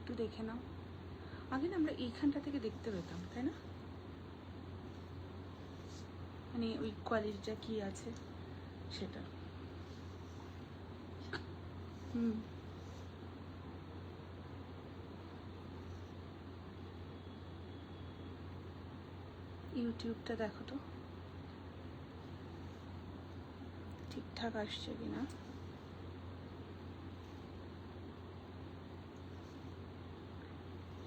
একটু দেখে নাও। আগে না আমরা এইখানটা থেকে দেখতে পেতাম, তাই না? মানে ওই কোয়ালিটিটা কি আছে সেটা। ইউটিউবটা দেখো তো ঠিকঠাক আসছে কিনা।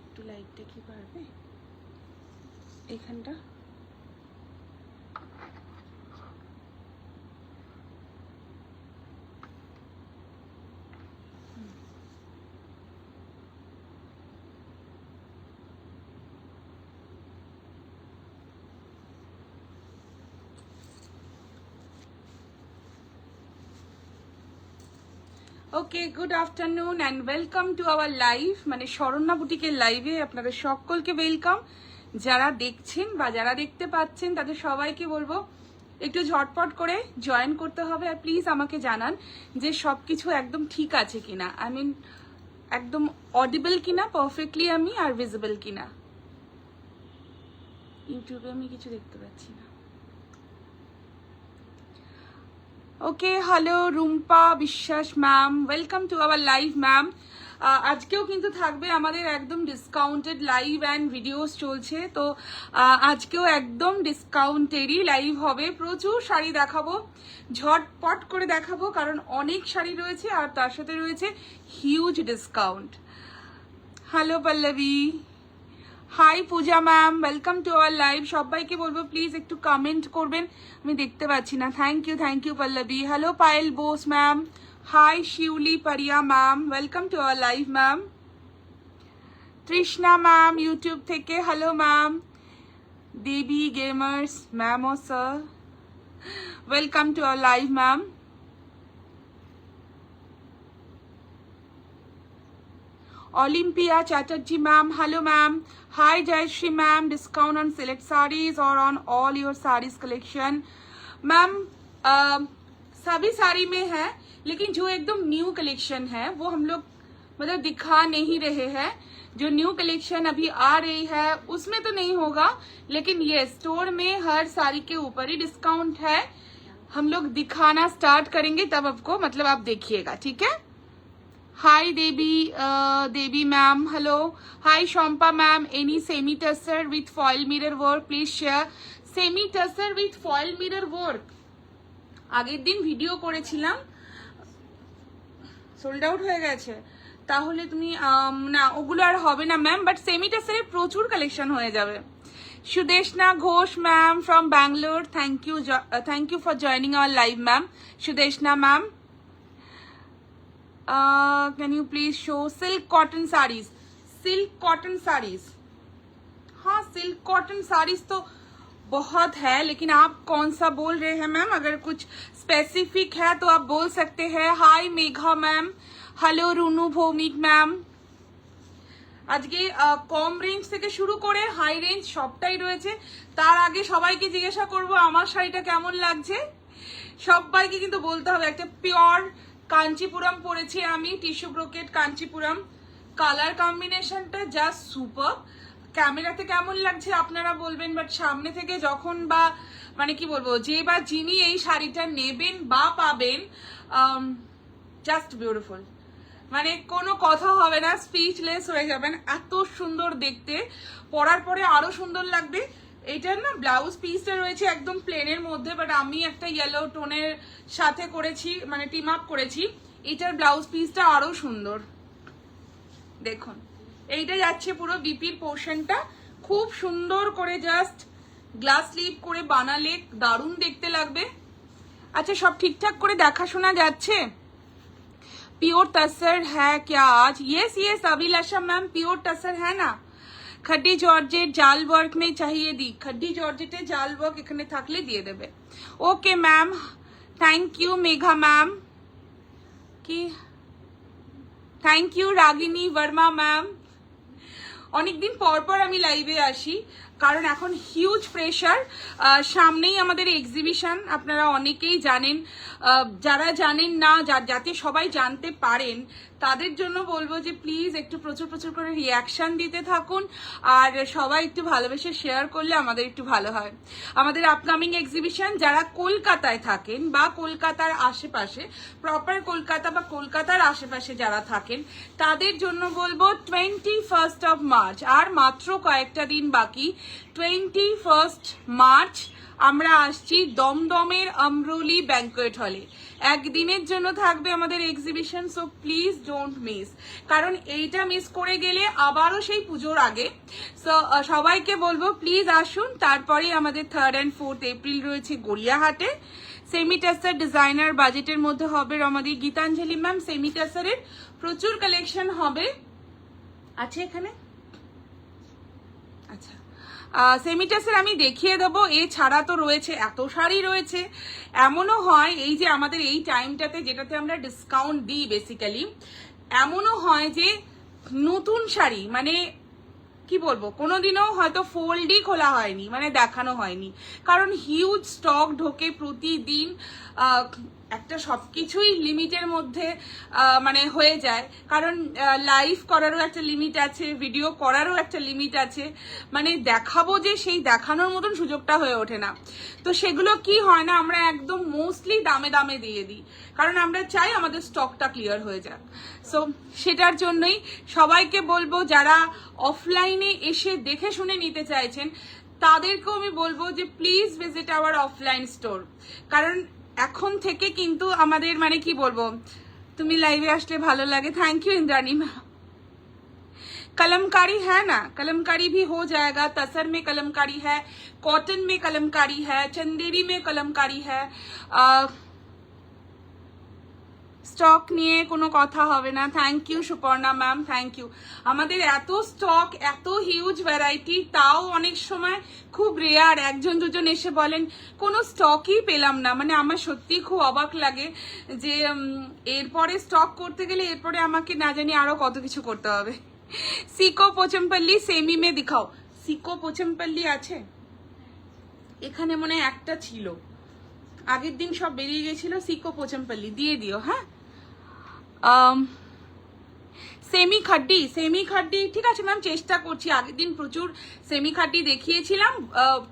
একটু লাইটটা কি পারবে এখানটা? Okay, good afternoon and welcome to our live, মানে শরণ্যা বুটিকের লাইভে আপনাদের সকলকে ওয়েলকাম। যারা দেখছেন বা যারা দেখতে পাচ্ছেন তাদের সবাইকে বলবো একটু ঝটপট করে জয়েন করতে হবে। আর প্লিজ আমাকে জানান যে সব কিছু একদম ঠিক আছে কিনা, আই মিন একদম অডিবল কিনা, পারফেক্টলি আমি আর ভিজিবল কিনা। ইউটিউবে আমি কিছু দেখতে পাচ্ছি না। ওকে, হ্যালো রুম্পা বিশ্বাস ma'am, welcome to our live ma'am. আজকেও কিন্তু থাকবে আমাদের একদম ডিসকাউন্টেড লাইভ অ্যান্ড ভিডিওস চলছে, তো আজকেও একদম ডিসকাউন্টেরই লাইভ হবে। প্রচুর শাড়ি দেখাবো, ঝটপট করে দেখাবো, কারণ অনেক শাড়ি রয়েছে আর তার সাথে রয়েছে huge discount. Hello Pallavi, hi Puja ma'am, welcome to our live. সবাইকে বলবো প্লিজ একটু কমেন্ট করবেন, আমি দেখতে পাচ্ছি না। Thank you Pallabi. Hello Payel Bose ma'am, hi Shiuli Paria ma'am, welcome to our live ma'am. Trishna ma'am YouTube থেকে, hello ma'am. Debi gamers ma'am ও sir, welcome to our live ma'am. Olympia Chatterjee ma'am, hello ma'am. Hi Jayashree ma'am, discount on select sarees or on all your sarees collection. Ma'am, सभी साड़ी में है, लेकिन जो एकदम new collection है वो हम लोग मतलब दिखा नहीं रहे हैं। जो न्यू कलेक्शन अभी आ रही है उसमें तो नहीं होगा, लेकिन ये स्टोर में हर साड़ी के ऊपर ही डिस्काउंट है। हम लोग दिखाना स्टार्ट करेंगे तब आपको मतलब आप देखिएगा, ठीक है। Hi Devi ma'am, hello. Hi Shampa ma'am, any semi tussar with foil mirror work please share. Semi tussar with foil mirror work আগের দিন ভিডিও করেছিলাম, সোল্ড আউট হয়ে গেছে। তাহলে তুমি না ওগুলো আর হবে না ম্যাম, বাট সেমি টাসারে প্রচুর কালেকশন হয়ে যাবে। Sudeshna Ghosh ma'am from Bangalore, thank you for joining our live ma'am. Sudeshna ma'am, can you please show silk cotton saris? Silk cotton saris, हाँ सिल्क कॉटन साड़ीज तो बहुत है, लेकिन आप कौन सा बोल रहे हैं मैम? अगर कुछ स्पेसिफिक है तो आप बोल सकते हैं। हाय मेघा मैम, हेलो रुनु भौमिक मैम। আজকে কম রেঞ্জ থেকে শুরু করে হাই রেঞ্জ সবটাই রয়েছে। তার আগে সবাইকে জিজ্ঞাসা করব আমার শাড়িটা কেমন লাগছে। সবাইকে কিন্তু বলতে হবে একটা পিওর কাঞ্চিপুরম পরেছি আমি, টিস্যু ব্রোকেট কাঞ্চিপুরম। কালার কম্বিনেশনটা জাস্ট সুপার। ক্যামেরাতে কেমন লাগছে আপনারা বলবেন, বাট সামনে থেকে যখন বা মানে কি বলবো, যে বা যিনি এই শাড়িটা নেবেন বা পাবেন, জাস্ট বিউটিফুল, মানে কোনো কথা হবে না, স্পিচলেস হয়ে যাবেন, এত সুন্দর দেখতে। পরার পরে আরো সুন্দর লাগবে। এইটার না ব্লাউজ পিসটা রয়েছে একদম প্লেনের মধ্যে, বাট আমি একটা ইয়েলো টোনের সাথে করেছি, মানে টিম আপ করেছি। এটার ব্লাউজ পিসটা আরো সুন্দর, দেখুন এইটা যাচ্ছে পুরো বিপির পোর্শনটা, খুব সুন্দর করে জাস্ট গ্লাস স্লিপ করে বানালে দারুণ দেখতে লাগবে। আচ্ছা সব ঠিকঠাক করে দেখাশোনা যাচ্ছে? प्योर टसर है क्या आज? यस यस अभिलाषा मैम, प्योर टसर है ना। खड्डी जॉर्जेट জাল ওয়ার্ক में चाहिए दी, खड्डी जॉर्जेटे জাল ওয়ার্ক এখানে থাকলে দিয়ে দেবে। Okay ma'am, thank you Megha ma'am, কি thank you Ragini Barma ma'am. অনেকদিন পর পর আমি লাইভে আসি, কারণ এখন হিউজ প্রেশার। সামনেই আমাদের এক্সিবিশন, আপনারা অনেকেই জানেন, যারা জানেন না, যাতে সবাই জানতে পারেন তাদের জন্য বলবো যে প্লিজ একটু প্রচুর প্রচুর করে রিয়াকশন দিতে থাকুন, আর সবাই একটু ভালোবেসে শেয়ার করলে আমাদের একটু ভালো হয়। আমাদের আপকামিং এক্সিবিশন যারা কলকাতায় থাকেন বা কলকাতার আশেপাশে, প্রপার কলকাতা বা কলকাতার আশেপাশে যারা থাকেন, তাদের জন্য বলবো 21 মার্চ, আর মাত্র কয়েকটা দিন বাকি। 21 মার্চ আমরা আসছি দমদমের আমরোলি ব্যাংকোয়েট হলে। একদিনের জন্য থাকবে আমাদের exhibition, so please don't miss, কারণ এইটা মিস করে গেলে আবারও সেই পুজোর আগে। সো সবাইকে বলবো প্লিজ আসুন। তারপরে আমাদের 3rd and 4th এপ্রিল রয়েছে গড়িয়াহাটে। সেমি টেসার ডিজাইনার বাজেটের মধ্যে হবে আমাদের গীতাঞ্জলি ম্যাম। সেমি টেসারের প্রচুর কালেকশন হবে, আছে এখানে। আচ্ছা, সেমিটাসের আমি দেখিয়ে দেবো। এছাড়া তো রয়েছে, এত শাড়ি রয়েছে। এমনও হয় এই যে আমাদের এই টাইমটাতে যেটাতে আমরা ডিসকাউন্ট দিই বেসিক্যালি, এমনও হয় যে নতুন শাড়ি মানে কি বলবো, কোনোদিনও হয়তো ফোল্ডই খোলা হয়নি, মানে দেখানো হয়নি, কারণ হিউজ স্টক ঢোকে প্রতিদিন। একটা সবকিছুই লিমিটের মধ্যে মানে হয়ে যায়, কারণ লাইভ করারও একটা লিমিট আছে, ভিডিও করারও একটা লিমিট আছে, মানে দেখাবো যে সেই দেখানোর মতন সুযোগটা হয়ে ওঠে না। তো সেগুলো কি হয় না, আমরা একদম মোস্টলি দামে দামে দিয়ে দিই, কারণ আমরা চাই আমাদের স্টকটা ক্লিয়ার হয়ে যাক। সো সেটার জন্যই সবাইকে বলবো, যারা অফলাইনে এসে দেখে শুনে নিতে চাইছেন তাদেরকেও আমি বলবো যে please visit our offline store, কারণ এখন থেকে কিন্তু আমাদের মানে কি বলবো, তুমি লাইভে আসলে ভালো লাগে। থैंक यू इंद्रानी मैम। कलमकारी है ना, कलमकारी भी हो जाएगा। तसर में कलमकारी है, कॉटन में कलमकारी है, चंदेरी में कलमकारी है। স্টক নিয়ে কোনো কথা হবে না। Thank you Suparna ma'am, thank you. আমাদের এত স্টক, এত হিউজ ভ্যারাইটি, তাও অনেক সময় খুব রেয়ার একজন দুজন এসে বলেন কোনো স্টকই পেলাম না। মানে আমার সত্যি খুব অবাক লাগে যে এরপরে স্টক করতে গেলে এরপরে আমাকে না জানি আরো কত কিছু করতে হবে। সিকো পোচমপল্লি সেমি মে দিখাও। সিকো পোচমপল্লি আছে এখানে, মনে হয় একটা ছিল, আগের দিন সব বেরিয়ে গেছিল। সিকো পোচমপল্লি দিয়ে দিও। হ্যাঁ, সেমি খাড্ডি, সেমি খাড্ডি ঠিক আছে ম্যাম, চেষ্টা করছি। আগের দিন প্রচুর সেমি খাড্ডি দেখিয়েছিলাম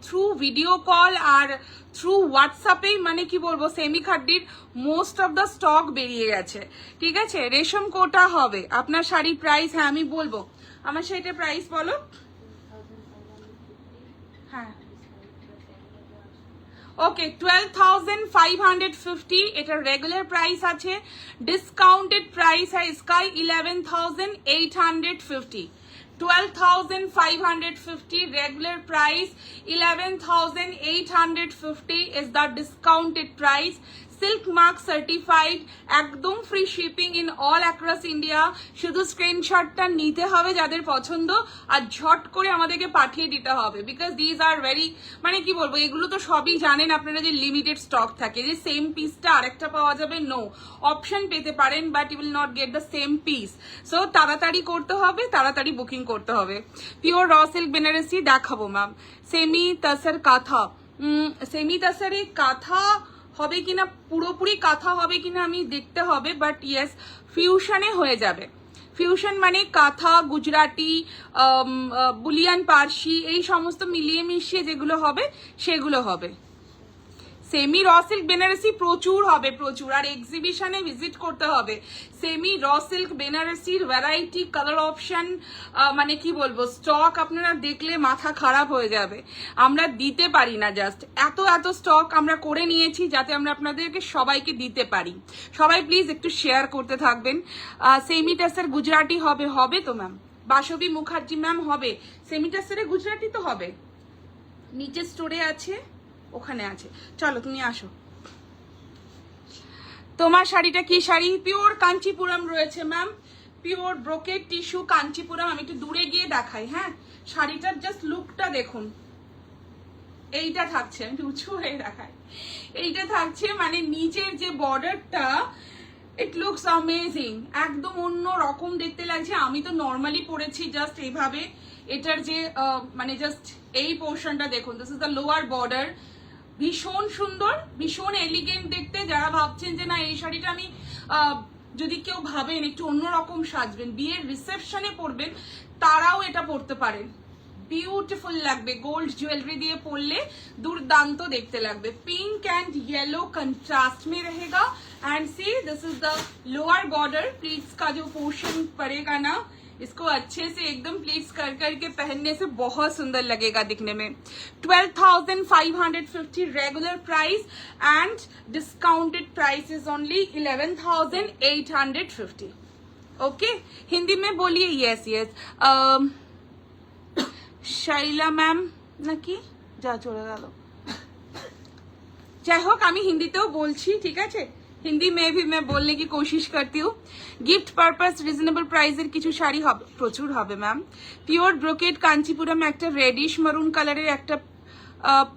থ্রু ভিডিও কল আর থ্রু হোয়াটসঅ্যাপে। মানে কি বলবো, সেমি খাড্ডির মোস্ট অফ দ্য স্টক বেরিয়ে গেছে। ঠিক আছে, রেশম কোটা হবে আপনার শাড়ির প্রাইস। হ্যাঁ আমি বলবো, আমার শাড়িটার প্রাইস বলো। হ্যাঁ ওকে, 12,550 এটা রেগুলার প্রাইস আছে। ডিসকাউন্টেড প্রাইস है इसका 11,850। 12,550 regular price, 11,850 is the discounted price. Silk mark certified, একদম free shipping in all across India. শুধু স্ক্রিনশটটা নিতে হবে যাদের পছন্দ, আর ঝট করে আমাদেরকে পাঠিয়ে দিতে হবে, বিকজ দিজ আর ভেরি মানে কি বলবো, এগুলো তো সবই জানেন আপনারা যে লিমিটেড স্টক থাকে, যে সেম পিসটা আরেকটা পাওয়া যাবে, নো অপশন পেতে পারেন but you will not get the same piece. So তাড়াতাড়ি করতে হবে, তাড়াতাড়ি বুকিং করতে হবে। পিওর র সিল্ক বেনারসি দেখাবো ম্যাম। সেমি তাসার কাঁথা, সেমি তাসারে কাঁথা হবে কিনা, পুরোপুরি কাঁথা হবে কিনা আমি দেখতে হবে, বাট ইয়েস ফিউশনে হয়ে যাবে। ফিউশন মানে কাঁথা, গুজরাটি, বুলিয়ান পার্সি, এই সমস্ত মিলিয়ে মিশিয়ে যেগুলো হবে সেগুলো হবে। সেমি র সিল্ক বেনারসি প্রচুর হবে, প্রচুর। আর এক্সিবিশনে ভিজিট করতে হবে। সেমি র সিল্ক বেনারসির ভ্যারাইটি, কালার অপশন, মানে কি বলবো, স্টক আপনারা দেখলে মাথা খারাপ হয়ে যাবে। আমরা দিতে পারি না, জাস্ট এত এত স্টক আমরা করে নিয়েছি যাতে আমরা আপনাদেরকে সবাইকে দিতে পারি। সবাই প্লিজ একটু শেয়ার করতে থাকবেন। সেমি টাসের গুজরাটি হবে, হবে তো ম্যাম। বাসবী মুখার্জি ম্যাম হবে। সেমি টাসের গুজরাটি তো হবে, নিচে স্টোরে আছে, ওখানে আছে। চলো তুমি আসো। তোমার শাড়িটা কি শাড়ি? পিওর কাঞ্চিপুরম রয়েছে ma'am, pure brocade tissue Kanchipuram. আমি একটু দূরে গিয়ে দেখাই। হ্যাঁ, শাড়িটার জাস্ট লুকটা দেখুন। এইটা থাকছে, আমি উঁচু হয়ে দেখাই, এইটা থাকছে, মানে নিচের যে বর্ডারটা, ইট লুকস অ্যামেজিং, একদম অন্য রকম দেখতে লাগছে। আমি তো নর্মালি পরেছি জাস্ট এইভাবে। এটার যে মানে জাস্ট এই পোর্শনটা দেখুন, this is the lower border. ভীষণ সুন্দর, ভীষণ এলিগেন্ট দেখতে। যারা ভাবছেন যে না এই শাড়িটা আমি যদি কেউ ভাবেন একটু অন্যরকম সাজবেন, বিয়ের রিসেপশনে পরবেন, তারাও এটা পরতে পারেন। বিউটিফুল লাগবে, গোল্ড ज्वेलरी দিয়ে পরলে दुर्दांत देखते लगবে। पिंक एंड येलो कंट्रास्ट में रहेगा and see this is the lower border. Pleats का जो पोर्शन पड़ेगा ना, इसको अच्छे से एकदम प्लीट्स कर करके पहनने से बहुत सुंदर लगेगा दिखने में। 12,550 regular price and discounted price is only 11,850। Okay, Hindi में बोलिए यस यस। শাইলা ম্যাম নাকি যা চলে গেল, যাই হোক আমি হিন্দিতেও বলছি, ঠিক আছে, হিন্দি में भी मैं बोलने की कोशिश करती हूँ। गिफ्ट पर्पस रिजनेबल प्राइसের কিছু শাড়ি হবে, প্রচুর হবে ম্যাম। পিওর ব্রোকেড কাঞ্চিপুরম একটা রেডিশ মারুন কালারের, একটা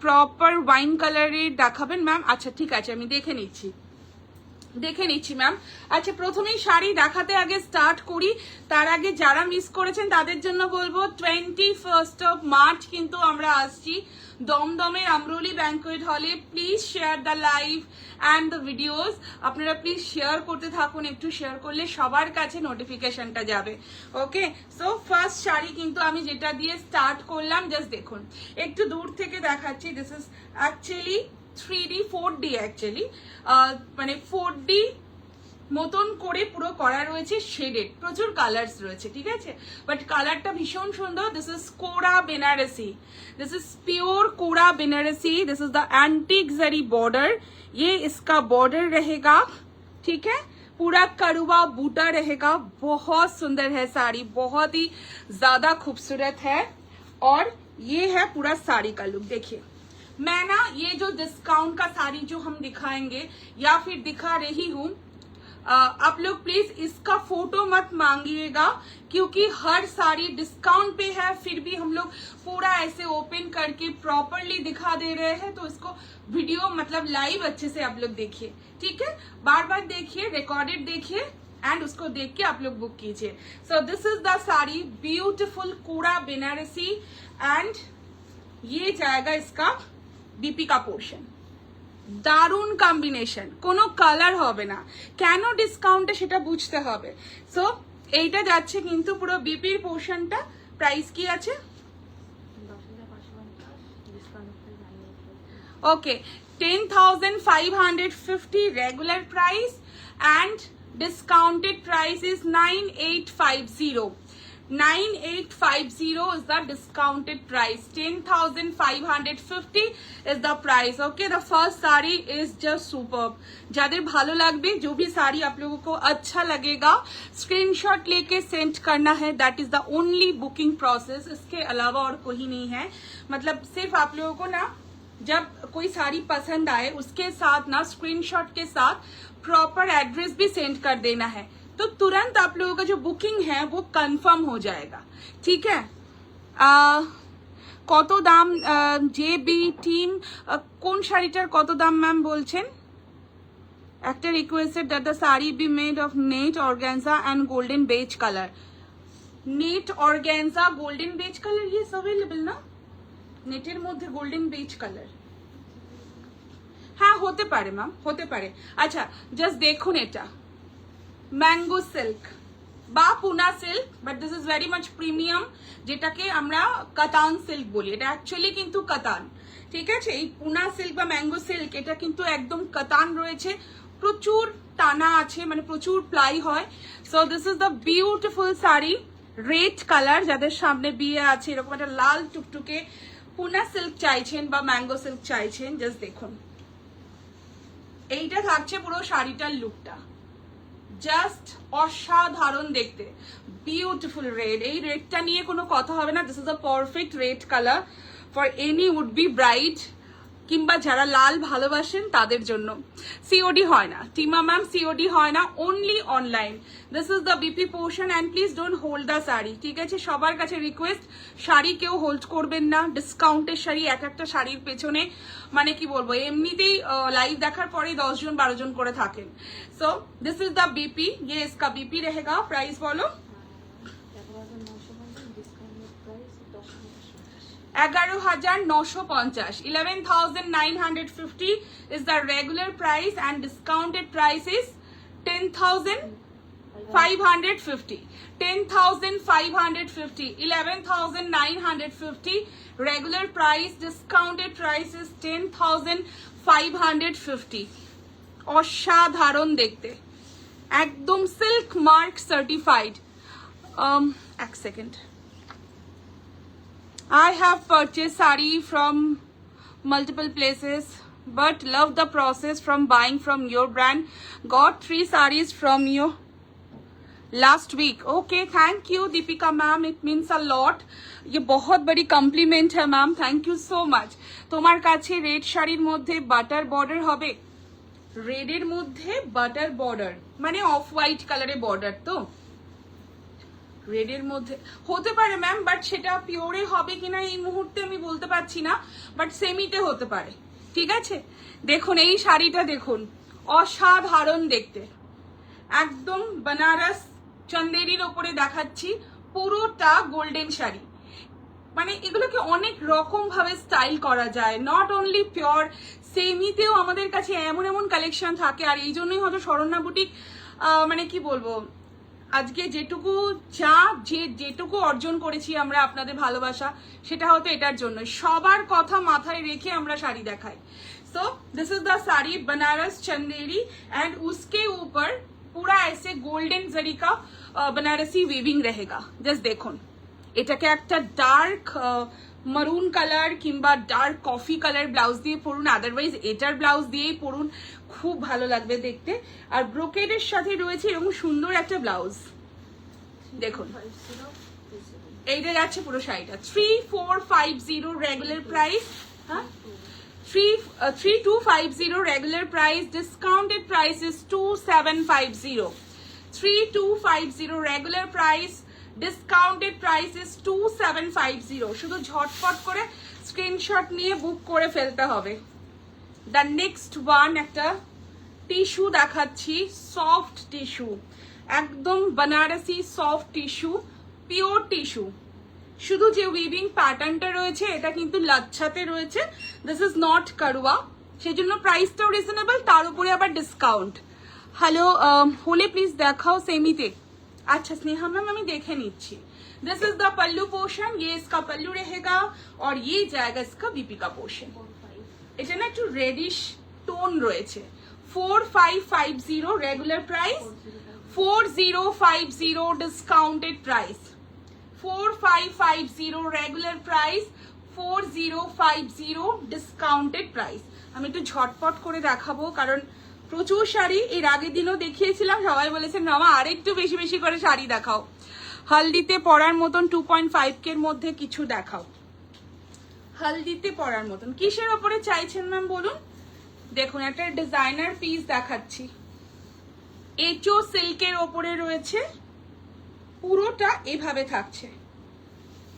প্রপার ওয়াইন কালারের দেখাবেন ম্যাম? আচ্ছা ঠিক আছে, আমি দেখে নিচ্ছি ম্যাম। আচ্ছা প্রথমেই শাড়ি দেখাতে আগে স্টার্ট করি, তার আগে যারা মিস করেছেন তাদের জন্য বলবো 21 মার্চ কিন্তু আমরা আসছি দমদমের আমরোলি ব্যাংকুয়েট হলে। Please share the live and the videos. আপনারা প্লিজ শেয়ার করতে থাকুন, একটু শেয়ার করলে সবার কাছে নোটিফিকেশনটা যাবে। ওকে, সো ফার্স্ট শাড়ি কিন্তু আমি যেটা দিয়ে স্টার্ট করলাম, জাস্ট দেখুন, একটু দূর থেকে দেখাচ্ছি। This is actually 3D 4D actually, মানে 4D মতন করে পুরো করা রয়েছে, শেডেড, প্রচুর কালার্স রয়েছে, ঠিক আছে, বাট কালারটা ভীষণ সুন্দর। This is Kora Banarasi, this is pure Kora Banarasi. This is the antique zari border, ये इसका बॉर्डर रहेगा, ठीक है, पूरा कड़वा बूटा रहेगा। बहुत सुंदर है साड़ी, बहुत ही ज्यादा खूबसूरत है। और ये है पूरा साड़ी का लुक। देखिए मैं ना ये जो डिस्काउंट का साड़ी जो हम दिखाएंगे या फिर दिखा रही हूँ, आप लोग प्लीज इसका फोटो मत मांगिएगा, क्योंकि हर साड़ी डिस्काउंट पे है, फिर भी हम लोग पूरा ऐसे ओपन करके प्रॉपरली दिखा दे रहे हैं, तो इसको वीडियो मतलब लाइव अच्छे से आप लोग देखिए, ठीक है, बार बार देखिए, रिकॉर्डेड देखिए एंड उसको देख के आप लोग बुक कीजिए। So this is the sari, beautiful Kora Banarasi, and ये जाएगा इसका बीपी का पोर्शन। দারুণ কম্বিনেশন, কোনো কালার হবে না, কেন ডিসকাউন্টে সেটা বুঝতে হবে। সো এইটা যাচ্ছে কিন্তু পুরো বিপির পোর্শনটা। প্রাইস কি আছে? ওকে, 10,550 regular price and discounted price is 9,850। 9,850 is the discounted price. 10,550 is the price. Okay, the first sari is just superb. जादे भालो लगबे, जो भी साड़ी आप लोगों को अच्छा लगेगा, स्क्रीनशॉट लेके सेंड करना है। That is the only booking process. इसके अलावा और कोई नहीं है। मतलब सिर्फ आप लोगों को ना जब कोई साड़ी पसंद आए उसके साथ ना स्क्रीनशॉट के साथ प्रॉपर एड्रेस भी सेंड कर देना है, तो तुरंत आप लोगों का जो बुकिंग है वो कंफर्म हो जाएगा, ठीक है। কত দাম জেবি টিম, কোন শাড়িটার কত দাম ম্যাম বলছেন? একটা requested that the sari be made of net organza and golden beige colour. Net organza golden beige colour ये अवेलेबल না, নেটের মধ্যে গোল্ডেন বেজ কালার, হ্যাঁ হতে পারে ম্যাম, হতে পারে। আচ্ছা জাস্ট দেখুন, এটা ম্যাঙ্গো সিল্ক বা Poona silk, but this is very much premium, যেটাকে আমরা কাতান সিল্ক বলি, এটা অ্যাকচুয়ালি কিন্তু কাতান, ঠিক আছে। এই পুনা সিল্ক বা ম্যাঙ্গো সিল্ক এটা কিন্তু একদম কাতান রয়েছে, প্রচুর টানা আছে, মানে প্রচুর প্লাই হয়। So this is the beautiful sari, red colour, যাদের সামনে বিয়ে আছে, এরকম একটা লাল টুকটুকে পুনা সিল্ক চাইছেন বা ম্যাঙ্গো সিল্ক চাইছেন, জাস্ট দেখুন এইটা থাকছে পুরো শাড়িটার লুকটা, জাস্ট অসাধারণ দেখতে, বিউটিফুল রেড। এই রেডটা নিয়ে কোনো কথা হবে না, this is a perfect red colour for any would be bride, কিংবা যারা লাল ভালোবাসেন তাদের জন্য। সিওডি হয় না টিমা ম্যাম, সিওডি হয় না, only online. This is the BP portion and please don't hold the sari, ঠিক আছে। সবার কাছে রিকোয়েস্ট, শাড়ি কেউ হোল্ড করবেন না, ডিসকাউন্টের শাড়ি, এক একটা শাড়ির পেছনে মানে কি বলবো, এমনিতেই লাইভ দেখার পরে 10 জন 12 জন করে থাকেন। So this is the BP, ये इसका बीपी रहेगा। प्राइस बोलो 11,950, 11,950 is the regular price and discounted price is 10,000 550, 10,550, 11,950. Regular price, discounted price is 10,550. অসাধারণ দেখতে, একদম সিল্ক মার্ক সার্টিফাইড। এক second, I have purchased sari from multiple places but love the process from buying from your brand. Got 3 sarees from you last week. Okay, thank you Deepika ma'am, it means a lot. ये बहुत बड़ी complement है ma'am, thank you so माच। তোমার কাছে red শাড়ির মধ্যে butter border হবে? রেডের মধ্যে বাটার বর্ডার মানে অফ হোয়াইট কালারে বর্ডার, তো রেডের মধ্যে হতে পারে ম্যাম, বাট সেটা পিওরে হবে কিনা এই মুহূর্তে আমি বলতে পারছি না, বাট সেমিতে হতে পারে। ঠিক আছে, দেখুন এই শাড়িটা দেখুন, অসাধারণ দেখতে, একদম বেনারস চন্দেরির ওপরে দেখাচ্ছি, পুরোটা গোল্ডেন শাড়ি। মানে এগুলোকে অনেক রকম ভাবে স্টাইল করা যায়, নট অনলি পিওর, সেমিতেও আমাদের কাছে এমন এমন কালেকশন থাকে। আর এই জন্যই হয়তো শরণ্যা বুটিক মানে কি বলবো, আজকে যেটুকু অর্জন করেছি আমরা আপনাদের ভালোবাসা, সেটা হয়তো এটার জন্য। সবার কথা মাথায় রেখে আমরা শাড়ি দেখাই। सो this is the sari Banaras Chanderi and उसके ऊपर पूरा ऐसे गोल्डन जरी का बनारसी वीविंग रहेगा। जस्ट देखो, এটাকে একটা ডার্ক মারুন কালার কিংবা ডার্ক কফি কালার ব্লাউজ দিয়ে পরুন, আদারওয়াইজ এটার ব্লাউজ দিয়েই পরুন, খুব ভালো লাগবে দেখতে। আর ব্রোকেডের সাথে রয়েছে এরকম সুন্দর একটা ব্লাউজ, দেখুন এইটা যাচ্ছে পুরো শাড়িটা 3450 রেগুলার প্রাইস। হ্যাঁ, 3250 regular price, discounted price is 2750. 3250 regular price, discounted price is 2750. শুধু ঝটপট করে স্ক্রিনশট নিয়ে বুক করে ফেলতে হবে। দ্য নেক্সট ওয়ান একটা টিস্যু দেখাচ্ছি, সফট টিস্যু, একদম Banarasi soft tissue, pure tissue. শুধু যে উইভিং প্যাটার্নটা রয়েছে এটা কিন্তু লাচ্ছাতে রয়েছে, দিস ইজ নট কারুয়া, সেজন্য প্রাইসটাও রিজনেবল, তার উপরে আবার ডিসকাউন্ট। হ্যালো, হলে প্লিজ দেখাও সেমিতে। अच्छा स्नेहा मैम আমি দেখে নিচ্ছি। This is the pallu portion, ये इसका पल्लू रहेगा और ये जाएगा इसका दीपिका पोर्शन। এটা না একটু রেডিশ টোন রয়েছে। 4550 regular price, 4050 discounted price. 4550 regular price, 4050 discounted price. আমি একটু ঝটপট করে দেখাবো কারণ প্রচুর শাড়ি এর আগের দিনও দেখিয়েছিলাম, সবাই বলেছেন মামা আরেকটু বেশি বেশি করে শাড়ি দেখাও, হলদিতে পরার মতন 2.5K এর মধ্যে কিছু দেখাও। হলদিতে পরার মতন কিসের ওপরে চাইছেন ম্যাম বলুন? দেখুন একটা ডিজাইনার পিস দেখাচ্ছি, এচো সিল্কের ওপরে রয়েছে, পুরোটা এভাবে থাকছে।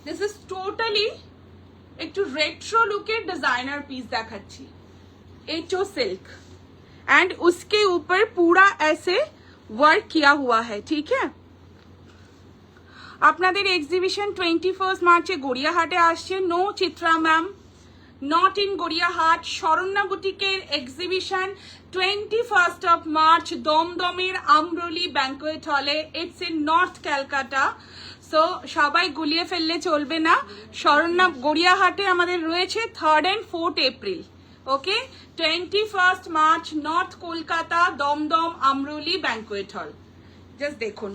দিস ইজ টোটালি একটু रेट्रो लुकेर डिजाइनर पीस দেখাচ্ছি, एचो सिल्क एंड उसके ऊपर पूरा ऐसे वर्क किया हुआ है। ठीक है, আপনাদের এক্সিবিশন 21 মার্চে গড়িয়াহাটে আসছে। No Chitra ma'am, not in Gariahat. Saranya বুটিকের এক্সিবিশন 21 অফ মার্চ দমদমের আমরলি ব্যাঙ্কোয়েট হলে, it's in north Calcutta. So সবাই গুলিয়ে ফেললে চলবে না, শরণ্যা গড়িয়াহাটে আমাদের রয়েছে 3rd and 4th এপ্রিল। Okay, 21 March north Kolkata, Dumdum Amrali banquet hall. Just দেখুন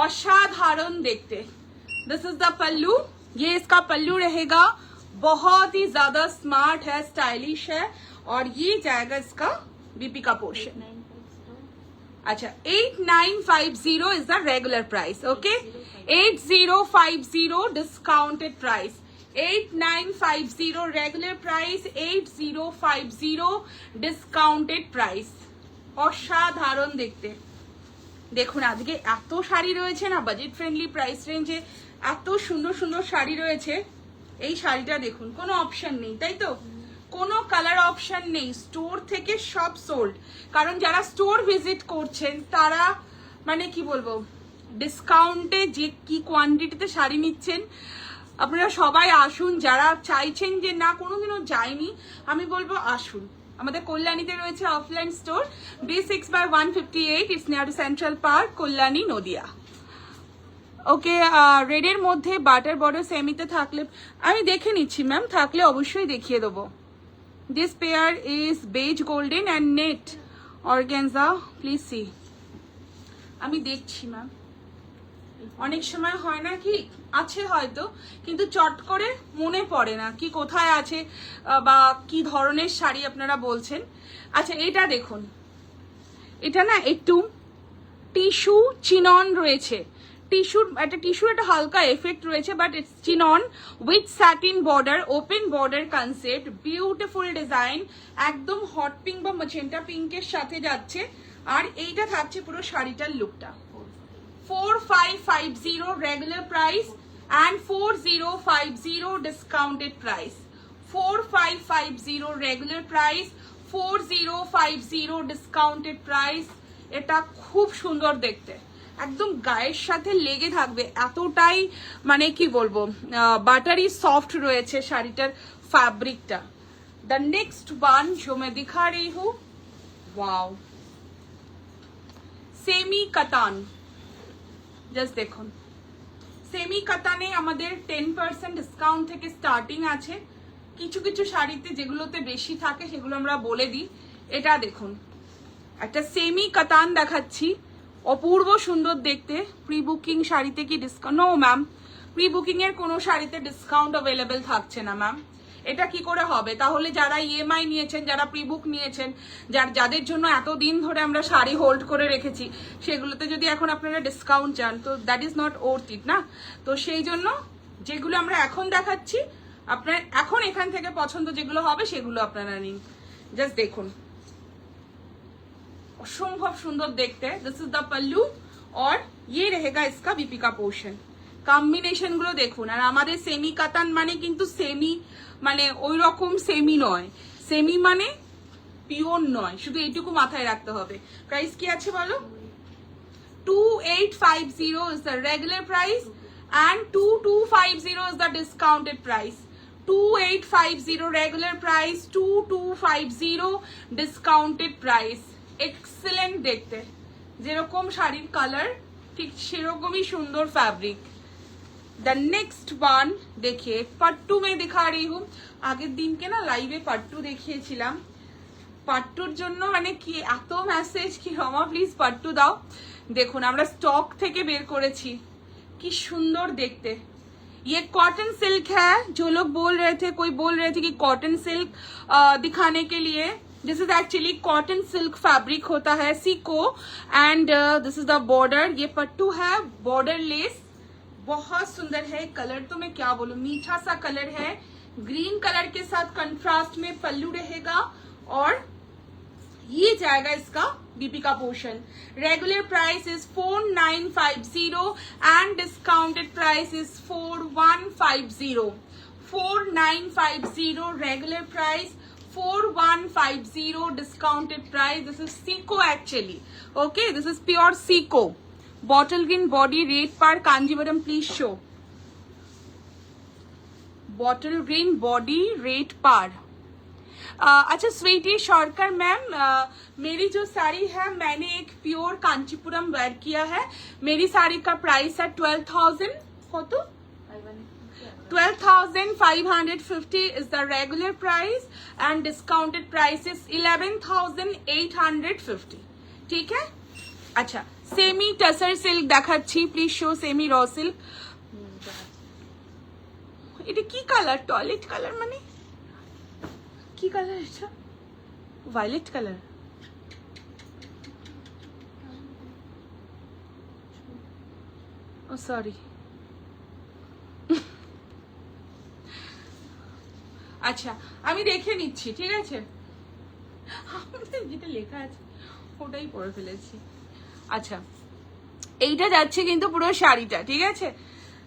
असाधारण देखते। दिस इज द पल्लू, ये इसका पल्लू रहेगा, बहुत ही ज्यादा स्मार्ट है, स्टाइलिश है, और ये जाएगा इसका बीपी का पोर्शन। अच्छा 8950 is the regular price. Okay, 8050 discounted price, 8950 regular price, 8050 discounted price. অসাধারণ দেখতে। দেখুন আজকে এত শাড়ি রয়েছে না, বাজেট ফ্রেন্ডলি প্রাইস রেঞ্জে এত সুন্দর সুন্দর শাড়ি রয়েছে। এই শাড়িটা দেখুন, কোনো অপশন নেই, তাই তো? কোনো কালার অপশন নেই, স্টোর থেকে সব সোল্ড। কারণ যারা স্টোর ভিজিট করছেন তারা মানে কি বলবো, ডিসকাউন্টে যে কি কোয়ান্টিটিতে শাড়ি নিচ্ছেন, আপনারা সবাই আসুন। যারা চাইছেন যে না কোনোদিনও যায়নি, আমি বলবো আসুন, আমাদের কল্যাণীতে রয়েছে offline store, B6/158, it's near to central park, Kalyani, Nadia. Okay, রেডের মধ্যে বাটার বর্ডার সেমিতে থাকলে আমি দেখে নিচ্ছি ম্যাম, থাকলে অবশ্যই দেখিয়ে দেবো। This pair is beige golden and net organza, please see. আমি দেখছি ম্যাম, অনেক সময় হয় না কি আছে হয়তো, কিন্তু চট করে মনে পড়ে না কি কোথায় আছে বা কি ধরনের শাড়ি আপনারা বলছেন। আচ্ছা এটা দেখুন, এটা না একটু টিস্যু চিনন রয়েছে, টিস্যুর একটা হালকা এফেক্ট রয়েছে, but it's chinon with satin border, open border concept, beautiful design, একদম হট পিঙ্ক বা ম্যাজেন্টা পিঙ্কের সাথে যাচ্ছে। আর এইটা থাকছে পুরো শাড়িটার লুকটা। 4550 regular price and 4050 discounted price. 4550 regular price, 4050 discounted price. এটা খুব সুন্দর দেখতে, একদম গায়ের সাথে লেগে থাকবে, এতটাই মানে কি বলবো বাটারি সফট রয়েছে শাড়িটার ফ্যাব্রিকটা। দ্য নেক্সট ওয়ান जो मैं दिखा रही हूँ, वाओ, সেমি কাতান। জাস্ট দেখুন, সেমি কাতানে আমাদের 10% ডিসকাউন্ট থেকে স্টার্টিং আছে। কিছু কিছু শাড়িতে যেগুলোতে বেশি থাকে সেগুলো আমরা বলে দিই। এটা দেখুন, একটা সেমি কাতান দেখাচ্ছি, অপূর্ব সুন্দর দেখতে। প্রি বুকিং শাড়িতে কি discount? No ma'am, pre booking এর কোনো শাড়িতে ডিসকাউন্ট অ্যাভেলেবেল থাকছে না ম্যাম। এটা কি করে হবে? তাহলে যারা ইএমআই নিয়েছেন, যারা প্রি বুক নিয়েছেন, যাদের জন্য এতদিন ধরে আমরা শাড়ি হোল্ড করে রেখেছি, সেগুলোতে যদি এখন আপনারা ডিসকাউন্ট চান, তো that is not worth it না। তো সেই জন্য যেগুলো আমরা এখন দেখাচ্ছি, আপনার এখন এখান থেকে পছন্দ যেগুলো হবে সেগুলো আপনারা নিন। জাস্ট দেখুন, অসম্ভব সুন্দর দেখতে। দিস ইজ দ্য পাল্লু और ये रहेगा इसका बीपी का पोर्शन। কম্বিনেশন গুলো দেখুন। আর আমাদের সেমি কাতান মানে কিন্তু সেমি মানে ওই রকম সেমি নয়, সেমি মানে পিওর নয়, শুধু এইটুকু মাথায় রাখতে হবে। প্রাইস কি আছে বলো? 2850 is the regular price and 2250 is the discounted price. 2850 regular price, 2250 discounted price. Excellent দেখতে, যেরকম শাড়ির কালার ঠিক সেরকমই সুন্দর ফ্যাব্রিক। দ্য নেক্সট ওয়ান देखिए, पट्टू में दिखा रही हूँ। আগের দিনকে না লাইভে পাট্টু দেখিয়েছিলাম, পাট্টুর জন্য মানে কি এত মেসেজ কি রমা প্লিজ পাট্টু দাও। দেখুন আমরা স্টক থেকে বের করেছি, কি সুন্দর দেখতে। ये कॉटन सिल्क है, जो लोग बोल रहे थे, कोई बोल रहे थे कि कॉटन सिल्क दिखाने के लिए, this is actually cotton silk fabric होता है, Seiko, and this is the border. ये पट्टू है, बॉर्डर लेस, बहुत सुंदर है। कलर तो मैं क्या बोलूं, मीठा सा कलर है, ग्रीन कलर के साथ कंट्रास्ट में पल्लू रहेगा और ये जाएगा इसका बीपी का portion. Regular price is 4950 and discounted price is 4150। 4950 regular price, 4150 discounted price. This is Seiko actually. Okay, this is pure Seiko. Bottle green body, rate par Kanjivaram, please show. Bottle green body, rate par. अच्छा Sweety शॉर्कर ma'am, मेरी जो साड़ी है मैंने एक pure Kanchipuram where किया है। मेरी साड़ी का प्राइस है 12,000 हो तो 12,550 is the regular price and discounted price is 11,850। ठीक है। अच्छा सेमी टसर सिल्क দেখাচ্ছি, please show semi raw silk. এটা কি কালার? টয়লেট কালার মানে কি কালার? এটা ভায়োলেট কালার। ও সরি, আচ্ছা আমি দেখে নিচ্ছি, ঠিক আছে। যেটা লেখা আছে ওটাই পরে ফেলেছি। আচ্ছা এইটা যাচ্ছে কিন্তু পুরো শাড়িটা, ঠিক আছে।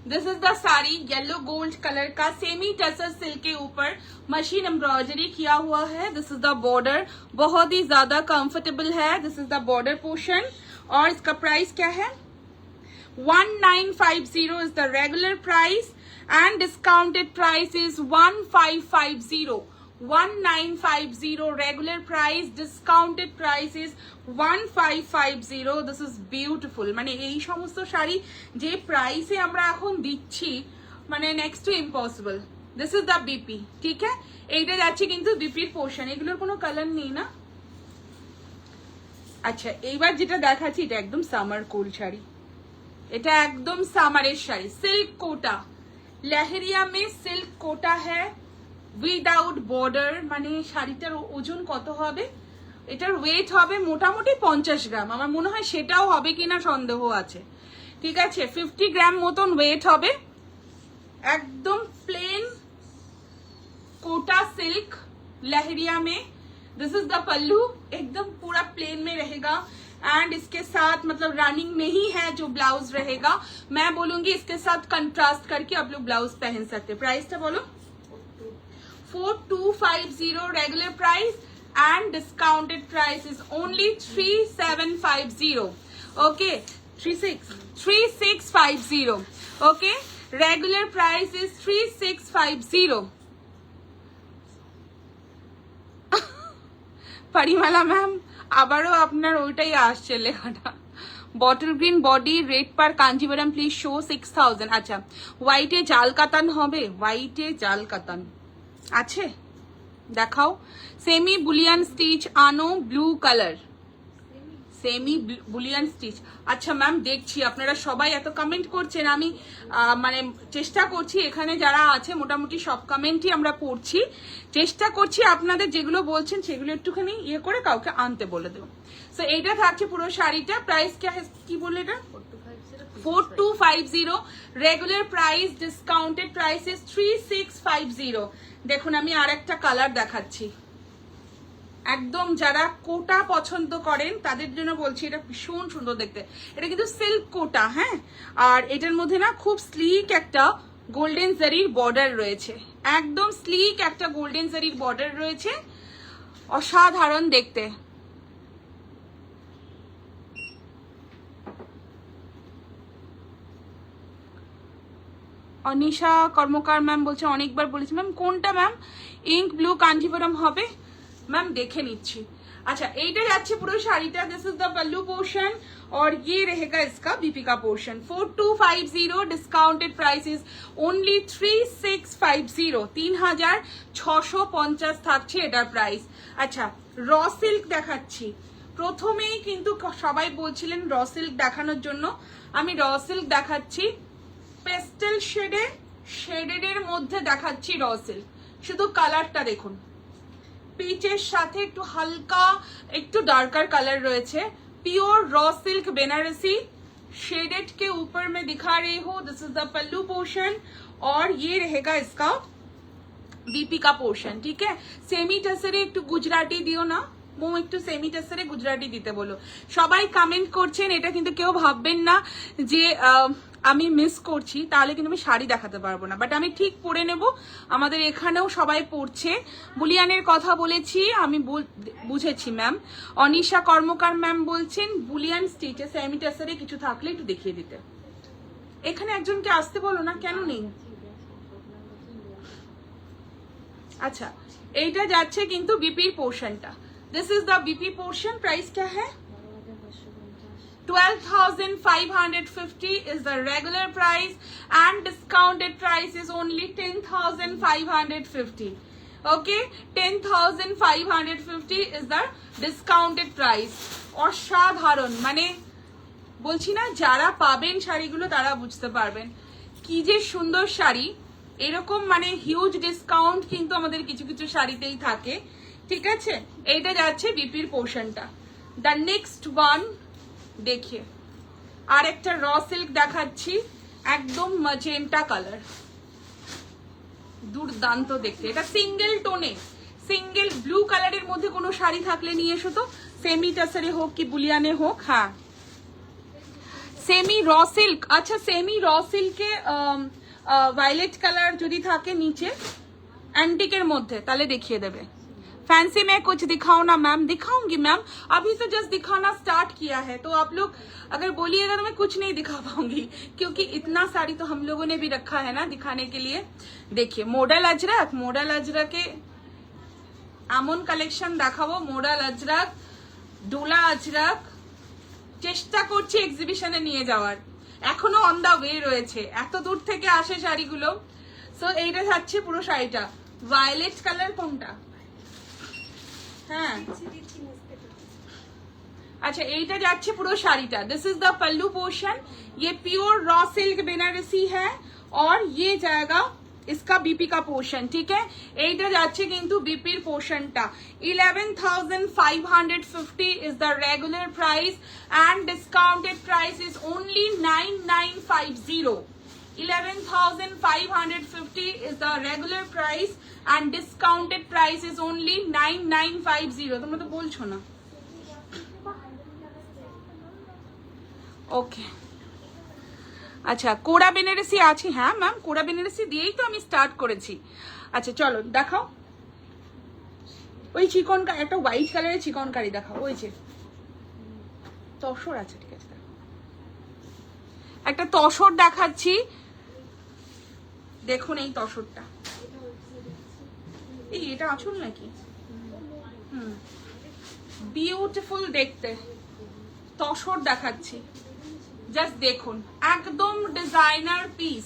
This is the sari, yellow gold colour का सेमी टसर सिल्क के ऊपर मशीन एम्ब्रॉयडरी किया हुआ है। दिस इज द बॉर्डर, बहुत ही ज्यादा कंफर्टेबल है। This is the border portion और इसका प्राइस क्या है? 1950 is the regular price and discounted price is 1550। 1950, regular price, discounted price is 1550. This is beautiful. মানে এই সমস্ত শাড়ি যে প্রাইসে আমরা এখন দিচ্ছি মানে next to impossible. This is the BP, ঠিক আছে? এইটা যাচ্ছে কিন্তু বিপির পোর্শন, এগুলোর কোনো কালার নেই না। আচ্ছা এইবার যেটা দেখাচ্ছি এটা একদম সামার কুল শাড়ি, এটা একদম সামারের শাড়ি, সিল্ক কোটা, লেহেরিয়া মে সিল্ক কোটা হ্যাঁ উইদাউট বর্ডার। মানে শাড়িটার ওজন কত হবে, এটার ওয়েট হবে মোটামুটি 50 গ্রাম, আমার মনে হয় সেটাও হবে কিনা সন্দেহ আছে, ঠিক আছে? 50 গ্রাম মতন ওয়েট হবে, एकदम प्लेन कोटा सिल्क लहरिया में। दिस इज द पल्लू, एकदम पूरा प्लेन में रहेगा एंड इसके साथ मतलब रनिंग में ही है जो ब्लाउज रहेगा। मैं बोलूंगी इसके साथ कंट्रास्ट करके आप लोग ब्लाउज पहन सकते हैं। प्राइस तो बोलो 4250 regular price and discounted price is only 3750। Okay 3650। Okay regular price is 3650। Parimala ma'am আবারও আপনার ওইটাই আসছে লেখাটা। Bottle green body red per Kanjeevaram please show 6000। আচ্ছা হোয়াইটে জাল কাতান হবে, হোয়াইটে জাল কাতান আছে দেখাও। সেমি বুলিয়ান স্টিচ আনো blue colour, semi Boolean stitch. আচ্ছা ম্যাম দেখছি, আপনারা সবাই এত কমেন্ট করছেন, আমি মানে চেষ্টা করছি, এখানে যারা আছে মোটামুটি সব কমেন্টই আমরা পড়ছি, চেষ্টা করছি আপনাদের যেগুলো বলছেন সেগুলো একটুখানি ইয়ে করে কাউকে আনতে বলে দেবো। সো এইটা থাকছে পুরো শাড়িটা। প্রাইস কি বললে এটা 4250, regular price, discounted price is 3650। দেখুন আমি আর একটা কালার দেখাচ্ছি, একদম যারা কোটা পছন্দ করেন তাদের জন্য বলছি, এটা ভীষণ সুন্দর দেখতে। এটা কিন্তু সিল্ক কোটা, হ্যাঁ, আর এটার মধ্যে না খুব স্লিক একটা গোল্ডেন জারির বর্ডার রয়েছে, একদম স্লিক একটা গোল্ডেন জারির বর্ডার রয়েছে, অসাধারণ দেখতে। অনিশা কর্মকার ম্যাম বলছে অনেকবার বলেছি ম্যাম, কোনটা ম্যাম? ইঙ্ক ব্লু কাঞ্জিভরম হবে मैम, देखे नीचे। अच्छा এইটা যাচ্ছে পুরো শাড়িটা। This is the pallu portion और ये रहेगा इसका बीपी का portion. 4250, discounted price is only 3650, 3650 থাকছে এটার প্রাইস। আচ্ছা র সিল্ক দেখাচ্ছি, প্রথমেই কিন্তু সবাই বলছিলেন র সিল্ক দেখানোর জন্য, আমি র সিল্ক দেখাচ্ছি, পেস্টেল শেডের মধ্যে দেখাচ্ছি র সিল্ক। শুধু কালারটা দেখুন, পিচের সাথে একটু হালকা একটু ডার্কার কালার রয়েছে, pure raw silk Banarasi shaded के ऊपर मैं दिखा रही हूँ। This is the pallu portion और ये रहेगा इसका बीपी का पोर्शन, ठीक है? सेमी टसरे एक गुजराती दियो ना, মো একটু সেমি টেসারে গুজরাটি দিতে বলো। সবাই কমেন্ট করছেন, এটা কিন্তু কেউ ভাববেন না যে আমি মিস করছি, তাহলে কিন্তু আমি শাড়ি দেখাতে পারবো না, বাট আমি ঠিক পরে নেব। আমাদের এখানেও সবাই পড়ছে, বুলিয়ানের কথা বলেছি আমি, বুঝেছি ম্যাম। অনিশা কর্মকার ম্যাম বলছেন বুলিয়ান স্টিচে সেমি টেসারে কিছু থাকলে একটু দেখিয়ে দিতে। এখানে একজনকে আসতে বলো না, কেন নেই? আচ্ছা এইটা যাচ্ছে কিন্তু বিপির পোর্শনটা। This is the BP portion. Price क्या है? 12,550 is the regular price and discounted price is only 10,550. Okay, 10,550 is the discounted price. অসাধারণ, মানে বলছি না, যারা পাবেন শাড়িগুলো তারা বুঝতে পারবেন কি যে সুন্দর শাড়ি। এরকম মানে হিউজ ডিসকাউন্ট কিন্তু আমাদের কিছু কিছু শাড়িতেই থাকে, ঠিক আছে? এইটা যাচ্ছে বিপির পোর্শনটা। দ্য নেক্সট ওয়ান দেখিয়ে আর একটা র সিল্ক দেখাচ্ছি, একদম ম্যাজেন্টা কালার, দুর্দান্ত দেখতে। এটা সিঙ্গেল টোনে, সিঙ্গেল ব্লু কালারের মধ্যে কোনো শাড়ি থাকলে নিয়ে এসো তো, সেমি টাসারে হোক কি বুলিয়ানে হোক। হ্যাঁ সেমি র সিল্ক, আচ্ছা সেমি র সিল্কে ভায়োলেট কালার যদি থাকে নিচে অ্যান্টিকের মধ্যে তাহলে দেখিয়ে দেবে। फैंसी में कुछ दिखाओ ना मैम। दिखाऊंगी मैम, अभी तो जस्ट दिखाना स्टार्ट किया है, तो आप लोग अगर बोलिएगा तो मैं कुछ नहीं दिखा पाऊंगी, क्योंकि इतना साड़ी तो हम लोगों ने भी रखा है ना दिखाने के लिए। देखिए मॉडल अजरक, मॉडल अजरक के এমন কালেকশন দেখাবো, মোডাল আজরাক, ডোলা আজরাক, চেষ্টা করছি এক্সিবিশনে নিয়ে যাওয়ার, এখনো অন দা ওয়ে রয়েছে, এত দূর থেকে আসে শাড়িগুলো। সো এইটা থাকছে পুরো শাড়িটা। ভায়োলেট কালার কোনটা? হ্যাঁ अच्छा এইটা যাচ্ছে পুরো শাড়িটা। This is the pallu portion, ये प्योर रॉ सिल्क बनारसी है और ये जाएगा इसका बीपी का पोर्शन, ठीक है। এইটা যাচ্ছে কিন্তু বিপির পোর্শনটা। 11,550 is the regular price and discounted price is only 9950. 11,550 is the regular price and discounted price is only 9950. তোমরা তো বলছো না। ওকে আচ্ছা, কোড়া বেনারসি আছে? হ্যাঁ ম্যাম, কোড়া বেনারসি দিয়েই তো আমি স্টার্ট করেছি। আচ্ছা চলো দেখাও, ওই চিকন একটা হোয়াইট কালারের চিকন কারি দেখাও, ওই যে তসর আছে, ঠিক আছে একটা তসর দেখাচ্ছি, দেখুন এই তসরটা, এই এটা আঁচল নাকি? বিউটিফুল দেখতে তসর দেখাচ্ছি, জাস্ট দেখুন, একদম ডিজাইনার পিস,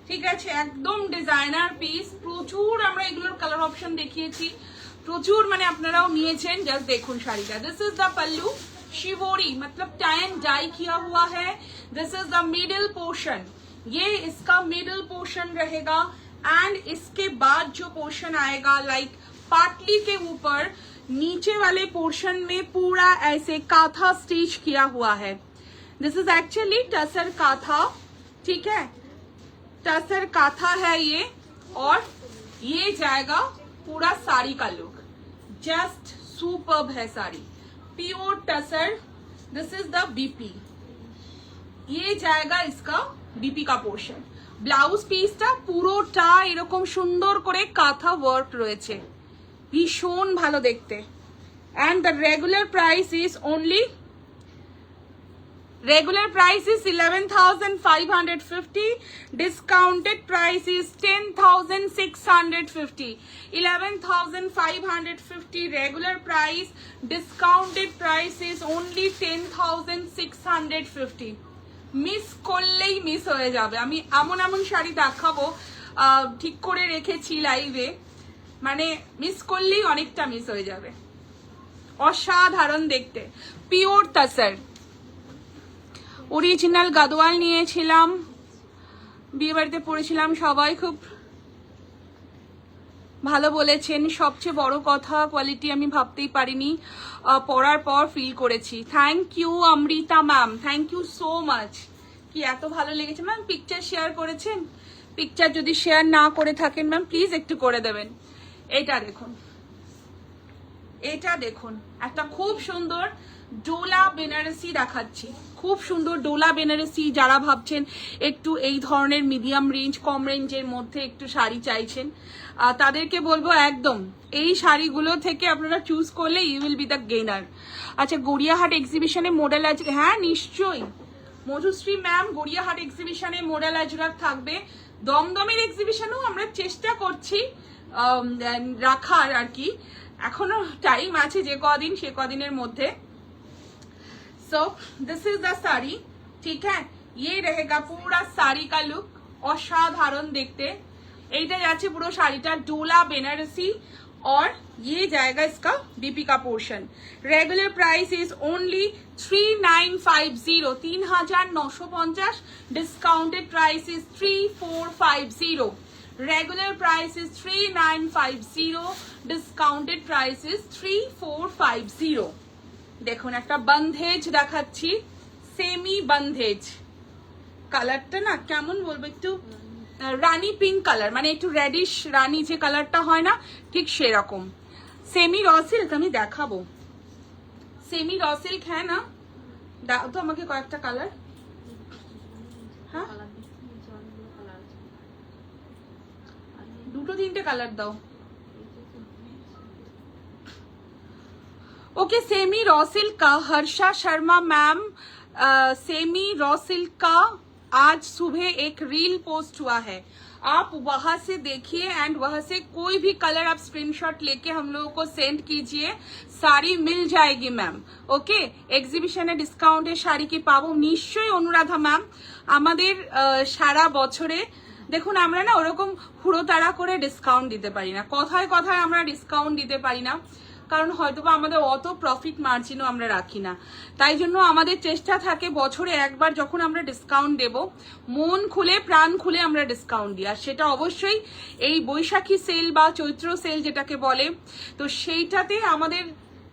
ঠিক আছে, একদম ডিজাইনার পিস। প্রচুর আমরা এগুলোর কালার অপশন দেখিয়েছি, প্রচুর, মানে আপনারাও নিয়েছেন। জাস্ট দেখুন শাড়িটা। This is the pallu, shibori मतलब टैन डाई किया हुआ है। This is the middle portion, ये इसका मिडिल पोर्शन रहेगा एंड इसके बाद जो पोर्शन आएगा लाइक पाटली के ऊपर नीचे वाले पोर्शन में पूरा ऐसे काथा स्टिच किया हुआ है। दिस इज एक्चुअली टसर काथा, ठीक है, टसर काथा है ये, और ये जाएगा पूरा साड़ी का लुक, जस्ट सुपर्ब है sari, pure tussar. This is the BP, ये जाएगा इसका बीपी का पोर्शन। ব্লাউজ পিসটা পুরোটা এরকম সুন্দর করে কাঁথা ওয়ার্ক রয়েছে, ভীষণ ভালো দেখতে। and the regular price is only, regular price is 11,550, discounted price is 10,650. 11,550 regular price, discounted price is only 10,650. Miss করলেই মিস হয়ে যাবে। আমি এমন এমন শাড়ি দেখাবো, ঠিক করে রেখেছি লাইভে, মানে মিস করলেই অনেকটা মিস হয়ে যাবে। অসাধারণ দেখতে, পিওর তাসার, অরিজিনাল গাদোয়াল নিয়েছিলাম, বিয়ে বাড়িতে পড়েছিলাম, সবাই খুব ভালো বলেছেন। সবচেয়ে বড় কথা, কোয়ালিটি আমি ভাবতেই পারিনি, পড়ার পর ফিল করেছি। Thank you Amrita ma'am, thank you so much. কি এত ভালো লেগেছে ম্যাম, পিকচার শেয়ার করেছেন? পিকচার যদি শেয়ার না করে থাকেন ম্যাম প্লিজ একটু করে দেবেন। এটা দেখুন, এটা দেখুন, একটা খুব সুন্দর ডোলা বেনারসি দেখাচ্ছি, খুব সুন্দর ডোলা বেনারসি। যারা ভাবছেন একটু এই ধরনের মিডিয়াম রেঞ্জ, কম রেঞ্জের মধ্যে একটু শাড়ি চাইছেন, তাদেরকে বলবো একদম এই শাড়িগুলো থেকে আপনারা চুজ করলে you will be the gainer. আচ্ছা, গড়িয়াহাট এক্সিবিশনে মডেল আজ, হ্যাঁ নিশ্চয়ই মধুশ্রী ম্যাম, গড়িয়াহাট এক্সিবিশনে মডেল আজরাক থাকবে। দমদমের এক্সিবিশনেও আমরা চেষ্টা করছি রাখার, আর কি এখনো টাইম আছে, যে কদিন সে কদিনের মধ্যে। सो दिस इज द साड़ी, ठीक है, ये रहेगा पूरा साड़ी का लुक, असाधारण देखते। এইটা যাচ্ছে পুরো শাড়িটা ডোলা বেনারসি, और ये जाएगा इसका बीपी का portion. Regular price is only 3950, 3950। Discounted price is 3450। Regular price is 3950, discounted price is 3450। দেখুন একটা বন্ধেজ দেখাচ্ছি, সেমি বন্ধেজ, কালারটা না কেমন বলবো, একটু রানী পিঙ্ক কালার, মানে একটু রেডিশ রানী যে কালারটা হয় না, ঠিক সেরকম। সেমি র সিল্ক আমি দেখাবো, সেমি র সিল্ক হ্যাঁ না, দাও তো আমাকে কয়েকটা কালার। হ্যাঁ দুটো তিনটে কালার দাও। ओके, सेमी रॉ सिल्क का Harsha Sharma ma'am, semi raw silk का आज सुबह एक रील पोस्ट हुआ है। आप वहां से देखिए एंड वहां से कोई भी कलर आप स्क्रीनशॉट लेके हम लोगों को सेंड कीजिए, শাড়ি মিল যায়গি ম্যাম। ওকে, এক্সিবিশনে ডিসকাউন্টে শাড়ি কি পাবো? নিশ্চয়ই অনুরাধা ম্যাম, আমাদের সারা বছরে দেখুন আমরা না ওরকম হুড়োতাড়া করে ডিসকাউন্ট দিতে পারি না, কথায় কথায় আমরা ডিসকাউন্ট দিতে পারি না, কারণ হয়তোবা আমাদের অত প্রফিট মার্জিনও আমরা রাখি না। তাই জন্য আমাদের চেষ্টা থাকে বছরে একবার যখন আমরা ডিসকাউন্ট দেব, মন খুলে প্রাণ খুলে আমরা ডিসকাউন্ট দিই, আর সেটা অবশ্যই এই বৈশাখী সেল বা চৈত্র সেল যেটাকে বলে। তো সেইটাতে আমাদের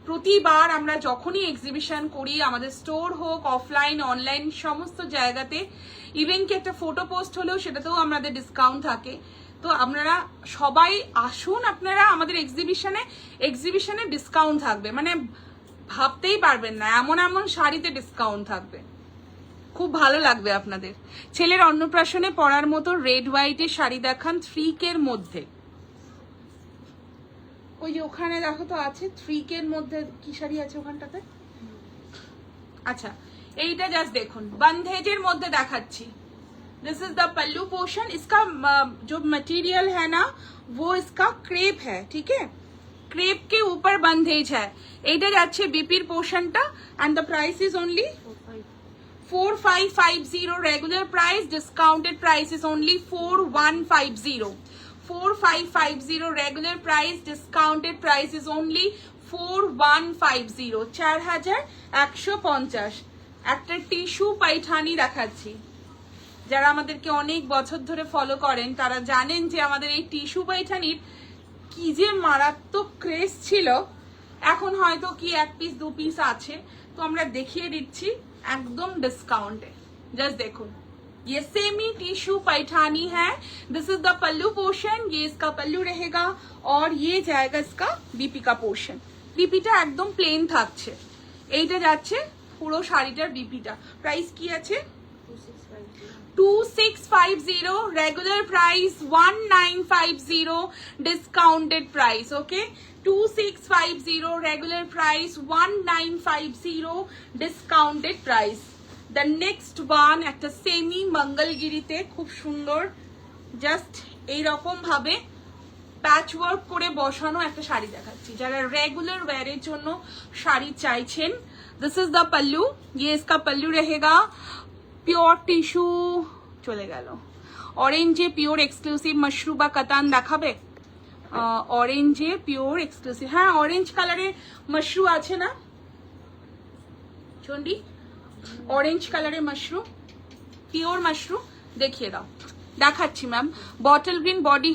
প্রতিবার আমরা যখনই এক্সিবিশন করি, আমাদের স্টোর হোক, অফলাইন অনলাইন সমস্ত জায়গাতে, ইভেন কি একটা ফটো পোস্ট হলেও সেটাতেও আমাদের ডিসকাউন্ট থাকে। তো আপনারা সবাই আসুন, আপনারা আমাদের এক্সিবিশনে ডিসকাউন্ট থাকবে, মানে ভাবতেই পারবেন না এমন এমন শাড়িতে ডিসকাউন্ট থাকবে, খুব ভালো লাগবে আপনাদের। ছেলের অন্নপ্রাশনে পরার মতো রেড হোয়াইটের শাড়ি দেখান 3K এর মধ্যে। ওই যে ওখানে দেখো তো আছে 3K এর মধ্যে কি শাড়ি আছে ওখানটাতে। আচ্ছা এইটা জাস্ট দেখুন, বন্ধেজের মধ্যে দেখাচ্ছি। This is the pallu portion, इसका जो मटेरियल है ना वो इसका क्रेप है, ठीक है, क्रेप के ऊपर बंधेज है। এইটা যাচ্ছে বিপির পোর্শনটা and the price is only 4550, regular price, discounted price is only 4150, 4550 regular price, discounted price is only 4150, 4150। একটা টিস্যু পাইঠানি দেখাচ্ছি, যারা আমাদেরকে অনেক বছর ধরে ফলো করেন তারা জানেন যে আমাদের এই টিস্যু পাইঠানির কি যে মারাত্মক ক্রেজ ছিল। এখন হয়তো কি 1 পিস 2 পিস আছে, তো আমরা দেখিয়ে দিচ্ছি একদম ডিসকাউন্টে। জাস্ট দেখুন, ये सेमी टिश्यू पैठानी है, this is the pallu portion, ये इसका पल्लू रहेगा और ये जाएगा इसका बीपी का पोर्शन। बीपीটা একদম প্লেন থাকছে, এইটা যাচ্ছে পুরো শাড়িটার बीपीটা। প্রাইস কি আছে? 2650, regular price 1950, discounted price, okay, 2650 regular price, 1950 discounted price. The next one একটা সেমি মঙ্গলগিরিতে খুব সুন্দর জাস্ট এই রকম ভাবে প্যাচ ওয়ার্ক করে বসানো একটা শাড়ি দেখাচ্ছি, যারা রেগুলার ওয়্যারের জন্য শাড়ি চাইছেন। दिस इज द पल्लू, ये इसका पल्लू रहेगा। পিওর টিস্যু চলে গেল, অরেঞ্জে পিওর এক্সক্লুসিভ মাশরু বা কাতান দেখাবে? অরেঞ্জে পিওর এক্সক্লুসিভ, হ্যাঁ অরেঞ্জ কালারের মাশরু আছে না চন্ডি? অরেঞ্জ কালারের মাশরু, পিওর মাশরু দেখিয়ে দাও। দেখাচ্ছি ma'am, bottle green body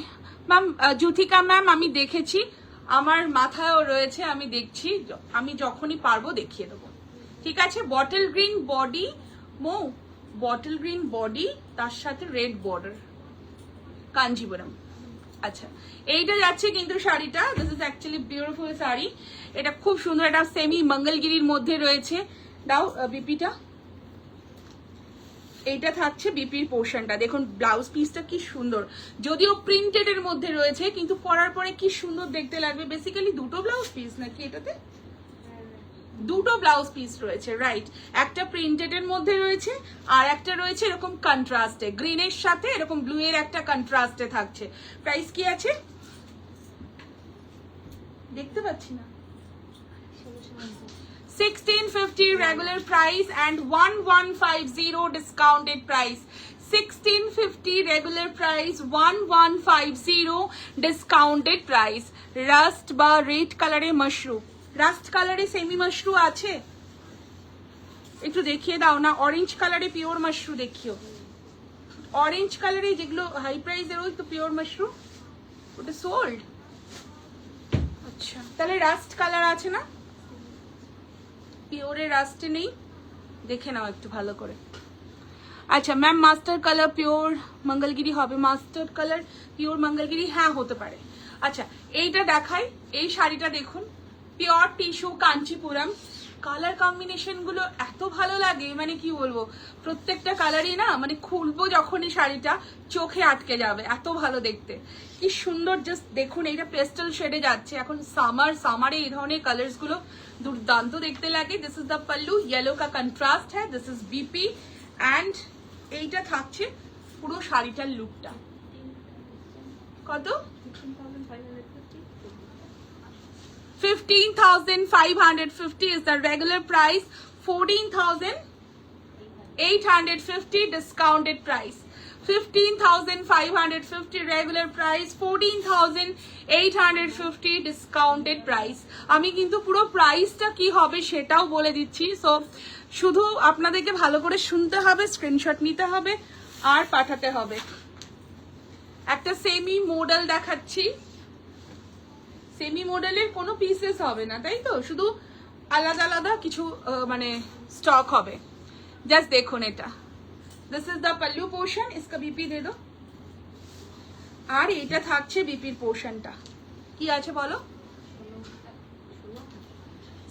ma'am, Juthika ma'am আমি দেখেছি, আমার মাথায়ও রয়েছে, আমি দেখছি, আমি যখনই পারবো দেখিয়ে দেবো, ঠিক আছে। বটল গ্রিন বডি, মৌ বটল গ্রিন বডি, তার সাথে রেড বর্ডার, কাঞ্জিবরম। আচ্ছা এইটা যাচ্ছে কিন্তু শাড়িটা, this is actually beautiful sari, এটা খুব সুন্দর, এটা সেমি মঙ্গলগিরির মধ্যে রয়েছে। দাও বিপিটা, এইটা থাকছে বিপির পোর্শনটা। দেখুন ব্লাউজ পিসটা কি সুন্দর, যদিও প্রিন্টেড এর মধ্যে রয়েছে কিন্তু পরার পরে কি সুন্দর দেখতে লাগবে। বেসিক্যালি দুটো ব্লাউজ পিস নাকি এটাতে? দুটো ব্লাউজ পিস রয়েছে, রাইট, একটা প্রিন্টেড এর মধ্যে রয়েছে আর একটা রয়েছে এরকম কন্ট্রাস্টে, গ্রিনের সাথে এরকম ব্লু এর একটা কন্ট্রাস্টে থাকছে। প্রাইস কি আছে দেখতে পাচ্ছি না, 1650 regular price and 1150 discounted price, 1650 regular price, 1150 discounted price। Rushed বা রেড কালারে মাশরুম, রাস্ট কালারে সেমি মাশরু আছে, একটু দেখিয়ে দাও না। অরেঞ্জ কালারে পিওর মাশরু দেখিও, অরেঞ্জ কালারে যেগুলো হাই প্রাইসের ওই তো পিওর মাশরু, ওটা সোল্ড। আচ্ছা তাহলে রাস্ট কালার আছে না? পিওরে রাস্টে নেই, দেখে নাও একটু ভালো করে। আচ্ছা ma'am master colour pure Mangalgiri হবে? মাস্টার কালার পিওর মঙ্গলগিরি হ্যাঁ হতে পারে। আচ্ছা এইটা দেখাই, এই শাড়িটা দেখুন, pure tissue Kanchipuram, colour combination গুলো এত ভালো লাগে, মানে কি বলবো, প্রত্যেকটা কালারই না মানে খুলবো যখনই শাড়িটা চোখে আটকে যাবে, এত ভালো দেখতে, কি সুন্দর। জাস্ট দেখুন এইটা পেস্টেল শেডে যাচ্ছে, এখন সামারে এই ধরনের কালার্স গুলো দুর্দান্ত দেখতে লাগে। This is the pallu, yellow কা কন্ট্রাস্ট হ্যাঁ, দিস ইজ বিপি, অ্যান্ড এইটা থাকছে পুরো শাড়িটার লুকটা। কত? 15,550 is the regular price. 14,850 discounted price. 15,550 regular price, 14,850 discounted price. আমি কিন্তু পুরো প্রাইসটা কি হবে সেটাও বলে দিচ্ছি, সো শুধু আপনাদেরকে ভালো করে শুনতে হবে, স্ক্রিনশট নিতে হবে আর পাঠাতে হবে। একটা সেমি মডেল দেখাচ্ছি, সেমি মডেলের কোনো পিসেস হবে না, তাই তো, শুধু আলাদা আলাদা কিছু মানে স্টক হবে। জাস্ট দেখুন এটা, this is the pallu portion, इसका বিপি দে দো। আর এটা থাকছে বিপির পোর্শনটা, কি আছে বলো?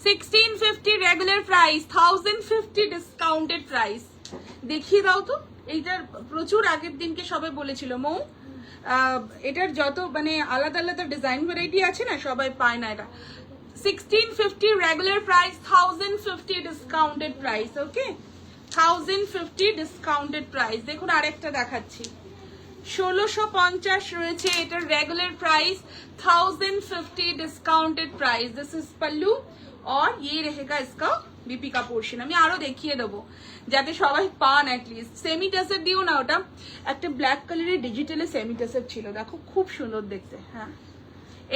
1650 রেগুলার প্রাইস, 1050 ডিসকাউন্টেড প্রাইস। দেখিয়ে দাও তো, এইটার প্রচুর আগের দিনকে সবাই বলেছিল মৌ এটার যত মানে আলাদা আলাদা ডিজাইন ভ্যারাইটি আছে না, সবাই পায় না এটা। 1650 regular price, 1050 discounted price. Okay, 1050 discounted price. দেখুন আরেকটা দেখাচ্ছি, 1650 রয়েছে, এটার regular price 1050 discounted price. This is pallu और ये रहेगा इसका बीपी का पोर्शन। আমি আরো দেখিয়ে দেবো যাতে সবাই পান অ্যাটলিস্ট। সেমি টাসের দিও না, ওটা একটা ব্ল্যাক কালারের ডিজিটালে সেমি টাসের ছিল, দেখো খুব সুন্দর দেখতে। হ্যাঁ,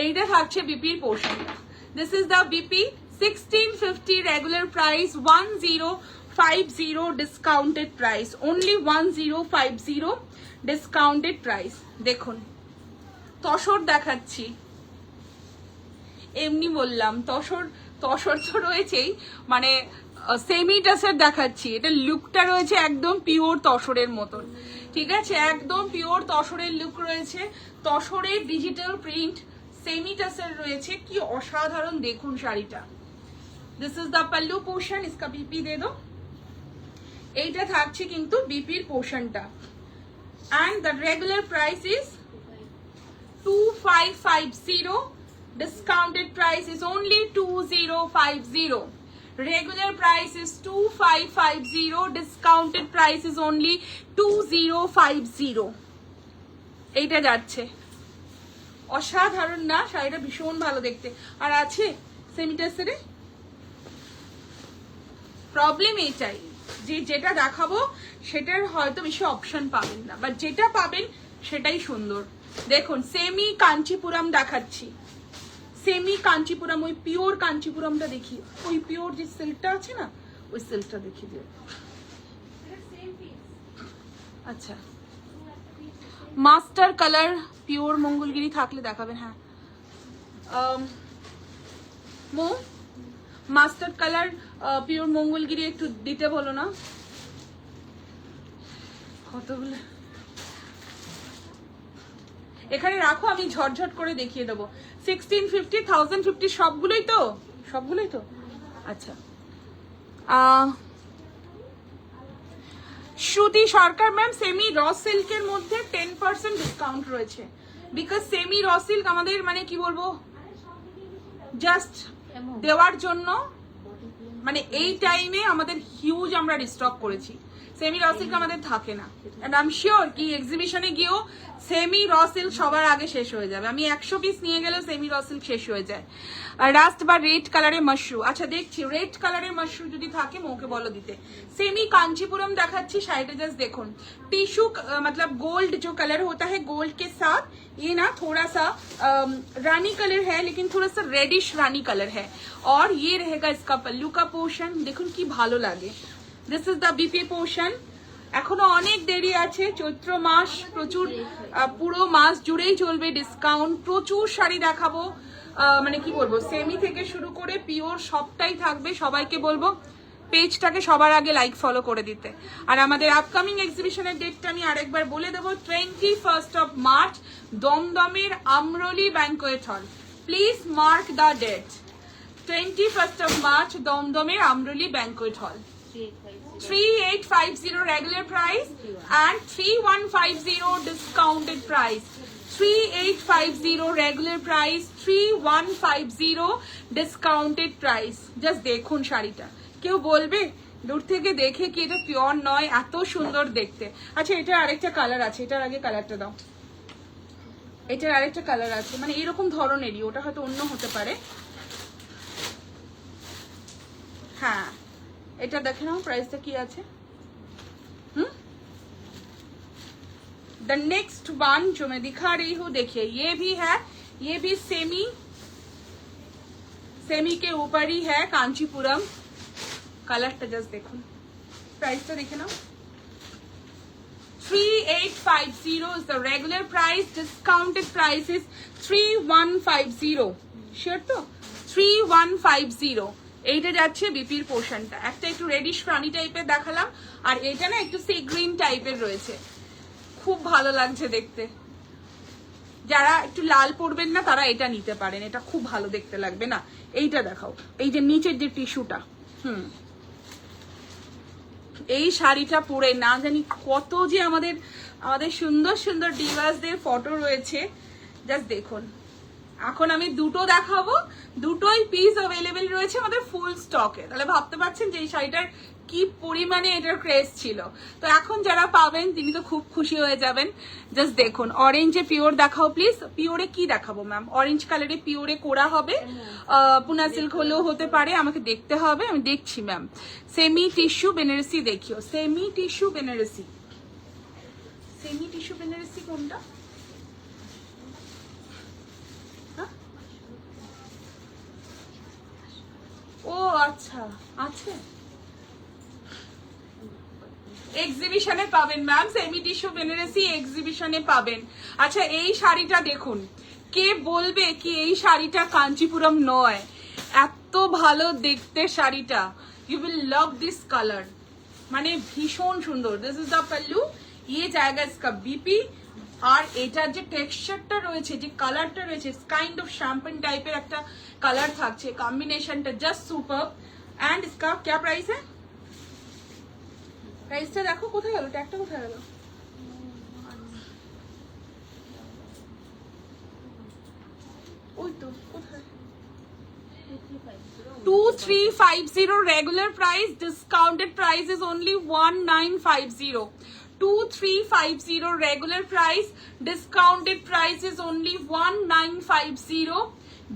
এইটা থাকছে বিপির পোর্শনটা। This is the BP, 1650 regular price, 1050 discounted price, only 1050 discounted price. দেখুন তসর দেখাচ্ছি, এমনি বললাম তসর, তসর তো রয়েছেই, মানে সেমি টাসের দেখাচ্ছি। এটা লুকটা রয়েছে একদম পিওর তসরের মতন, ঠিক আছে, একদম পিওর তসরের লুক রয়েছে, তসরের ডিজিটাল প্রিন্ট, সেমি টাসের রয়েছে, কি অসাধারণ দেখুন শাড়িটা। This is the pallu portion, इसका বিপি দে দো। এইটা থাকছে কিন্তু বিপির পোর্শনটা, and the regular price is 2550, discounted price is only 2050. Regular price is 2550, discounted price is only 2050. এইটা যাচ্ছে, অসাধারণ না শাড়িটা, ভীষণ ভালো দেখতে। আর আছে সেমিটাসেরে, প্রবলেম এইটাই যে যেটা দেখাবো সেটার হয়তো বেশি অপশন পাবেন না, বাট যেটা পাবেন সেটাই সুন্দর। দেখুন সেমি কাঞ্চিপুরম দেখাচ্ছি, সেমি কাঞ্চিপুরম, ওই পিওর কাঞ্চিপুরমটা দেখি, ওই পিওর যে সিল্কটা আছে না, ওই সিল্কটা দেখিয়ে দিও। আচ্ছা, মাস্টার কালার পিওর মঙ্গলগিরি থাকলে দেখাবেন। হ্যাঁ মো, মাস্টার কালার পিওর মঙ্গলগিরি একটু দিতে বলো না, কতগুলো এখানে রাখো, আমি ঝটঝট করে দেখিয়ে দেবো। 1650, 1050 সবগুলোই তো, সবগুলোই তো। আচ্ছা, শ্রুতি সরকার ম্যাম, সেমি র সিল্কের মধ্যে 10% ডিসকাউন্ট রয়েছে, বিকজ সেমি র সিল্ক আমাদের মানে কি বলবো, জাস্ট দেওয়ার জন্য, মানে এই টাইমে আমাদের হিউজ আমরা রিস্টক করেছি, সেমি র সিল্ক আমাদের থাকে না। এন্ড আই এম শিওর কি এক্সিবিশনে গিয়েও সেমি র সিল্ক সবার আগে শেষ হয়ে যাবে, আমি 100 পিস নিয়ে গেলেও সেমি র সিল্ক শেষ হয়ে যায়। রাস্ট বা রেড কালারের মাশরু, আচ্ছা দেখছি রেড কালারের মাশরু যদি থাকে মৌকে বলো দিতে। सेमी कांचीपुरम দেখাচ্ছি, শাড়িটা জাস্ট দেখুন, टिश्यू मतलब गोल्ड जो कलर होता है गोल्ड के साथ, ये ना थोड़ा सा रानी कलर है, लेकिन थोड़ा सा रेडिश रानी कलर है, और ये रहेगा इसका पल्लू का पोर्शन। देखुन की भालो लागे। This is the BP portion. এখনো অনেক দেরি আছে, চৈত্র মাস প্রচুর, পুরো মাস জুড়েই চলবে ডিসকাউন্ট, প্রচুর শাড়ি দেখাবো, মানে কি বলবো, সেমি থেকে শুরু করে পিওর সবটাই থাকবে। সবাইকে বলবো পেজটাকে সবার আগে লাইক ফলো করে দিতে। আর আমাদের আপকামিং এক্সিবিশনের ডেটটা আমি আরেকবার বলে দেবো, 21 মার্চ, দমদমের Amrali banquet hall. Please mark the date, 21 মার্চ, দমদমের Amrali banquet hall. 3850 regular price and 3150 discounted price. 3850 regular price, 3150 discounted price. Just দেখুন শাড়িটা, কেউ বলবে দূর থেকে দেখে কি এটা পিওর নয়, এত সুন্দর দেখতে। আচ্ছা এটা আরেকটা কালার আছে, এটার আগে কালারটা দাও। এটার আরেকটা কালার আছে, মানে এরকম ধরনেরই, ওটা হয়তো অন্য হতে পারে। हाँ এটা দেখে নাও প্রাইসটা কি আছে। द नेक्स्ट वन जो मैं दिखा रही हूँ, देखिए ये भी है, ये भी सेमी के ऊपर ही है, कांचीपुरम। कलरটা जस्ट देखो, प्राइसটা দেখে নাও। 3850 is the regular price, discounted price is 3150। Sure তো? 3150। এইটা যাচ্ছে বিপির পোর্শনটা, একটা একটু রেডিশ রানি টাইপের দেখালাম, আর এটা না একটু সি গ্রিন টাইপের রয়েছে, খুব ভালো লাগছে দেখতে। যারা একটু লাল পরবেন না তারা এটা নিতে পারেন, এটা খুব ভালো দেখতে লাগবে না। এইটা দেখাও, এই যে নিচের যে টিস্যুটা, এই শাড়িটা পরে না জানি কত যে আমাদের সুন্দর সুন্দর ডিভাসদের ফটো রয়েছে, জাস্ট দেখুন। এখন আমি দুটো দেখাবো, দুটোই পিস অ্যাভেলেবেল রয়েছে আমাদের ফুল স্টকে। তাহলে ভাবতে পারছেন যে এই শাড়িটার কি পরিমাণে এটার ক্রেজ ছিল। তো এখন যারা পাবেন তিনি তো খুব খুশি হয়ে যাবেন। জাস্ট দেখুন, অরেঞ্জে পিওর দেখাও প্লিজ। পিওরে কি দেখাবো ম্যাম? অরেঞ্জ কালারে পিওরে কোরা হবে, পুনা সিল্ক হলেও হতে পারে, আমাকে দেখতে হবে, আমি দেখছি ম্যাম। সেমি টিস্যু বেনারসি দেখিও, semi tissue Banarasi. Semi tissue Banarasi কোনটা? ও আচ্ছা, আছে এক্সিবিশনে পাবেন ম্যাম, সেমি টিস্যু বেনারসি এক্সিবিশনে পাবেন। আচ্ছা এই শাড়িটা দেখুন, কে বলবে কি এই শাড়িটা কাঞ্চিপুরম নয়? এত ভালো দেখতে শাড়িটা, you will love this colour, মানে ভীষণ সুন্দর। দিস ইজ দ্য পাল্লু, ये जाएगा इसका बीपी, আর এটার যে টেক্সচারটা রয়েছে, যে কালারটা রয়েছে, কাইন্ড অফ শ্যাম্পেন টাইপের একটা কালার থাকছে, কম্বিনেশনটা জাস্ট সুপার। এন্ড इसका क्या प्राइस है? প্রাইসটা দেখো, কোথায় গেল ট্যাগটা, কোথায় গেল? ওই তো, কোথায়? 2350 regular price, discounted price is only 1950। 2350 regular price, discounted price is only 1950।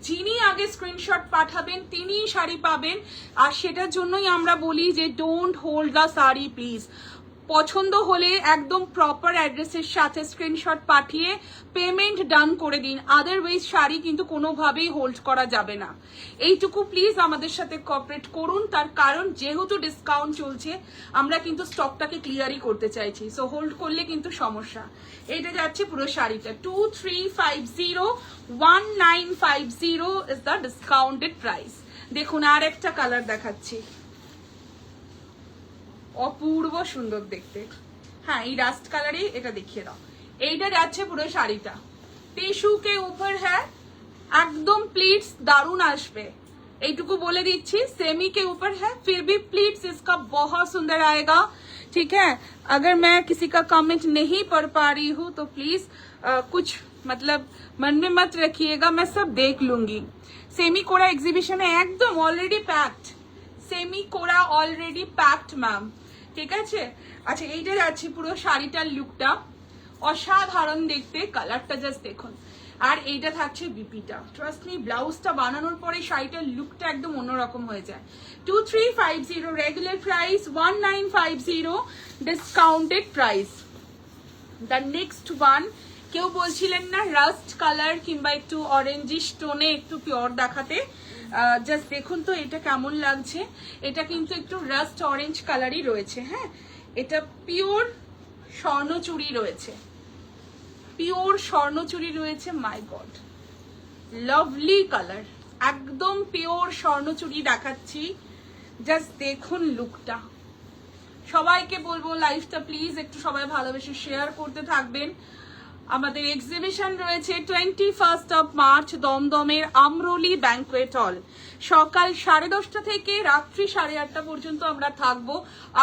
যিনি আগে স্ক্রিনশট পাঠাবেন তিনি শাড়ি পাবেন। আর সেটার জন্যই আমরা বলি যে don't hold the sari please. পছন্দ হলে একদম প্রপার অ্যাড্রেসের সাথে স্ক্রিনশট পাঠিয়ে পেমেন্ট ডান করে দিন, আদারওয়াইজ শাড়ি কিন্তু কোনোভাবেই হোল্ড করা যাবে না। এইটুকু প্লিজ আমাদের সাথে কোঅপারেট করুন, তার কারণ যেহেতু ডিসকাউন্ট চলছে আমরা কিন্তু স্টকটাকে ক্লিয়ারই করতে চাইছি, সো হোল্ড করলে কিন্তু সমস্যা। এটা যাচ্ছে পুরো শাড়িটা 2350, 1950 ইজ দ্য ডিসকাউন্টেড প্রাইস। দেখুন আর একটা কালার দেখাচ্ছি, অপূর্ব সুন্দর দেখতে। হ্যাঁ এই রাস্ট কালারই এটা দেখিয়ে দাও। এইটা যাচ্ছে পুরো শাড়িটা, টিস্যু কে উপর হ্যাঁ, একদম প্লিটস দারুণ আসবে, এইটুকু বলে দিচ্ছি। सेमी के ऊपर है, फिर भी प्लीट्स इसका बहुत सुंदर आएगा, ठीक है। अगर मैं किसी का कमेंट नहीं पढ़ पा रही हूँ तो प्लीज कुछ मतलब मन में मत रखिएगा, मैं सब देख लूंगी। सेमी कोरा एग्जीबिशन है, एकदम ऑलरेडी पैक्ड, सेमी कोरा ऑलरेडी पैक्ड मैम, ঠিক আছে। আচ্ছা এইটা যাচ্ছে পুরো শাড়িটার লুকটা অসাধারণ দেখতে, কালারটা জাস্ট দেখুন। আর এইটা থাকছে বিপিটা, ট্রাস্ট মি ব্লাউজটা বানানোর পরে শাড়িটার লুকটা একদম অন্যরকম হয়ে যায়। 2350 regular price, 1950 discounted price. The next one, কেউ বলছিলেন না রাস্ট কালার কিংবা একটু অরেঞ্জিশ টোনে একটু পিওর দেখাতে, জাস্ট দেখুন তো এটা কেমন লাগছে। এটা কিন্তু একটু রাস্ট অরেঞ্জ কালারই রয়েছে, হ্যাঁ এটা পিওর স্বর্ণচুরি রয়েছে, পিওর স্বর্ণচুরি রয়েছে। মাই গড লাভলি কালার, একদম পিওর স্বর্ণচুরি দেখাচ্ছি, জাস্ট দেখুন লুকটা। সবাইকে বলবো লাইভটা প্লিজ একটু সবাই ভালোবেসে শেয়ার করতে থাকবেন। আমাদের এক্সিবিশন রয়েছে 21 মার্চ দমদমের আমরোলি ব্যাংকুয়েট হল, সকাল 10:30 থেকে রাত্রি 8:30 পর্যন্ত আমরা থাকবো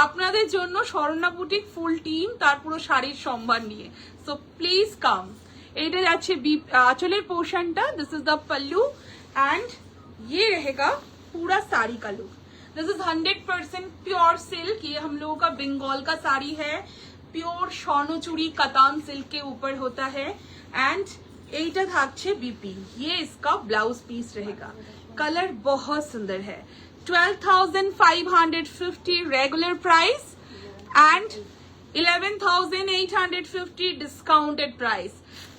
আপনাদের জন্য। স্বর্ণা বুটিক ফুল টিম, তার পুরো শাড়ির সম্ভার নিয়ে, সো প্লিজ কাম। এইটা যাচ্ছে आंचलेर पोर्शनটা, this is the pallu and ये रहेगा पूरा साड़ी का लुक। दिस इज 100% प्योर सिल्क, ये हम लोगों का बंगाल का साड़ी है, प्योर स्वर्णचूड़ी कतान सिल्क के ऊपर होता है। एंड এইটা থাকছে बीपी, ये इसका ब्लाउज पीस रहेगा। कलर बहुत सुंदर है। 12,550 regular price and 11,850 discounted price.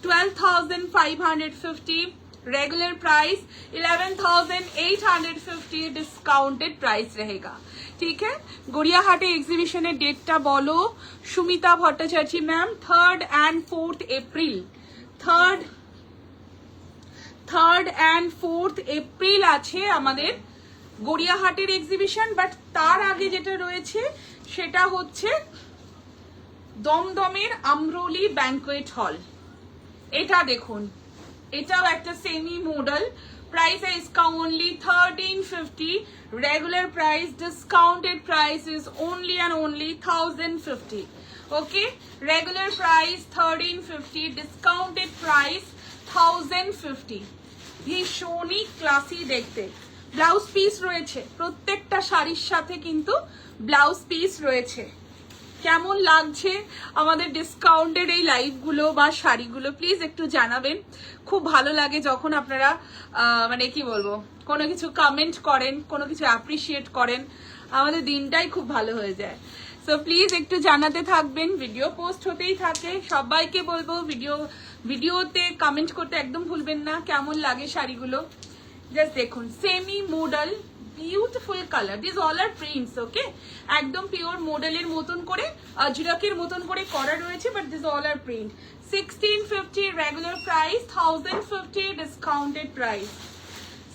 12,550 regular price, 11,850 discounted price रहेगा। ठीक है, গড়িয়াহাটে এক্সিবিশনের ডেটটা বলো Sumita Bhattacharya ma'am. 3rd and 4th April, 3rd and 4th April আছে আমাদের গড়িয়াহাটের এক্সিবিশন। বাট তার আগে যেটা রয়েছে সেটা হচ্ছে দমদমের আমরোলি ব্যাংকোয়েট হল। এটা দেখুন, এটাও একটা সেমি মডেল। प्राइस है इसका only 1350। Regular price, discounted price is only and only 1050। Okay, regular price 1350, discounted price 1050। ভীষণই ক্লাসি দেখতে। ব্লাউজ পিস রয়েছে প্রত্যেকটা শাড়ির সাথে, কিন্তু ব্লাউজ পিস রয়েছে। কেমন লাগছে আমাদের ডিসকাউন্টেড এই লাইভগুলো বা শাড়িগুলো প্লিজ একটু জানাবেন। খুব ভালো লাগে যখন আপনারা মানে কি বলবো, কোনো কিছু কমেন্ট করেন, কোনো কিছু অ্যাপ্রিসিয়েট করেন, আমাদের দিনটাই খুব ভালো হয়ে যায়। সো প্লিজ একটু জানাতে থাকবেন। ভিডিও পোস্ট হতেই থাকে, সবাইকে বলবো ভিডিওতে কমেন্ট করতে একদম ভুলবেন না কেমন লাগে শাড়িগুলো। জাস্ট দেখুন, semi model, beautiful colour, this all are prints. Okay, একদম পিওর মডেলের মতন করে, আজরাকের মতন করে করা রয়েছে, but this all are print. 1650 regular price, 1050 discounted price.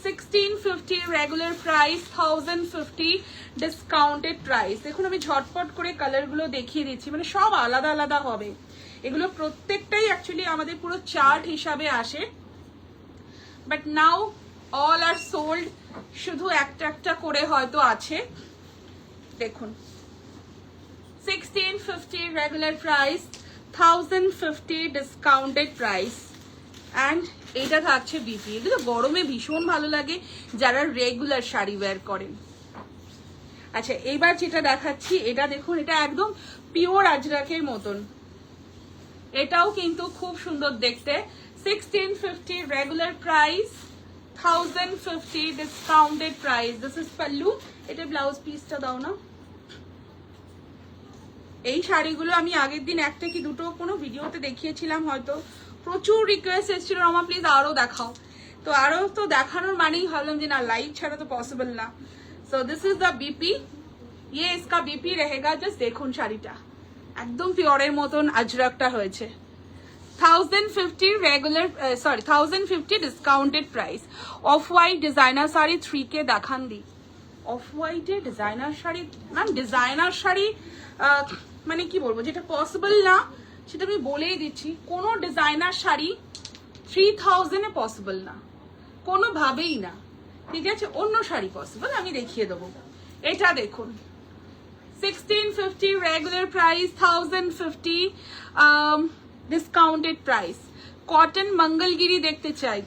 1650 regular price, 1050 discounted price. দেখুন আমি ঝটপট করে কালারগুলো দেখিয়ে দিচ্ছি, মানে সব আলাদা আলাদা হবে। এগুলো প্রত্যেকটাই অ্যাকচুয়ালি আমাদের পুরো চার্ট হিসাবে আসে, but now all are sold. শুধু একটা একটা করে হয়তো আছে। দেখুন 1650 regular price, 1050 discounted price and এটা থাকছে বিপি। এটা তো গরমে ভীষণ ভালো লাগে যারা রেগুলার শাড়ি ওয়্যার করেন। আচ্ছা, এইবার যেটা দেখাচ্ছি এটা দেখুন, এটা একদম পিওর আজরাকের মতন। এটাও কিন্তু খুব সুন্দর দেখতে। 1650 regular price, 1050 discounted price. This is pallu. এটা ব্লাউজ পিসটা দাও না। এই শাড়িগুলো আমি আগের দিন একটা কি দুটো কোনো ভিডিওতে দেখিয়েছিলাম, হয়তো প্রচুর রিকোয়েস্ট এসেছিল আমার প্লিজ আরো দেখাও। তো আরো তো দেখানোর মানেই ভাবলাম যে না, লাইভ ছাড়া তো পসিবল না। So this is the BP, ये इसका बीपी रहेगा। জাস্ট দেখুন শাড়িটা একদম পিওরের মতন আজরাকটা হয়েছে। 1050 regular, sorry 1050 discounted price. Off white designer sari 3K দেখান দি। অফ হোয়াইটে designer sari, ma'am designer sari মানে কি বলবো, যেটা পসিবল না সেটা আমি বলেই দিচ্ছি। কোনো ডিজাইনার শাড়ি 3000 এ পসিবল না, কোনোভাবেই না। ঠিক আছে, অন্য শাড়ি পসিবল, আমি দেখিয়ে দেবো। এটা দেখুন 1650 regular price, 1050 discounted price. Cotton Mangalagiri দেখতে চাই।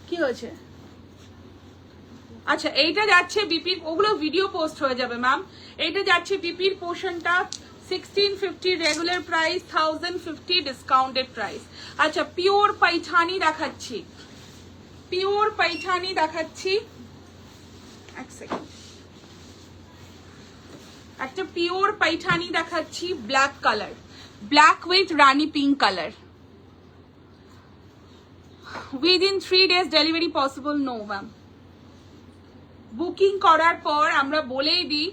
কি হয়েছে? আচ্ছা, এইটা যাচ্ছে বিপির, ওগুলো ভিডিও পোস্ট হয়ে যাবে ম্যাম। এইটা যাচ্ছে বিপির পোর্শনটা 1650 রেগুলার প্রাইস, 1050 ডিসকাউন্টেড প্রাইস। আচ্ছা, পিওর পাইঠানি দেখাচ্ছি, পিওর পাইঠানি দেখাচ্ছি। এক সেকেন্ড, একটা পিওর পাইঠানি দেখাচ্ছি, black colour, black with rani pink colour. Within 3 days delivery possible? No ma'am. Booking করার পর আমরা বলেই দিই,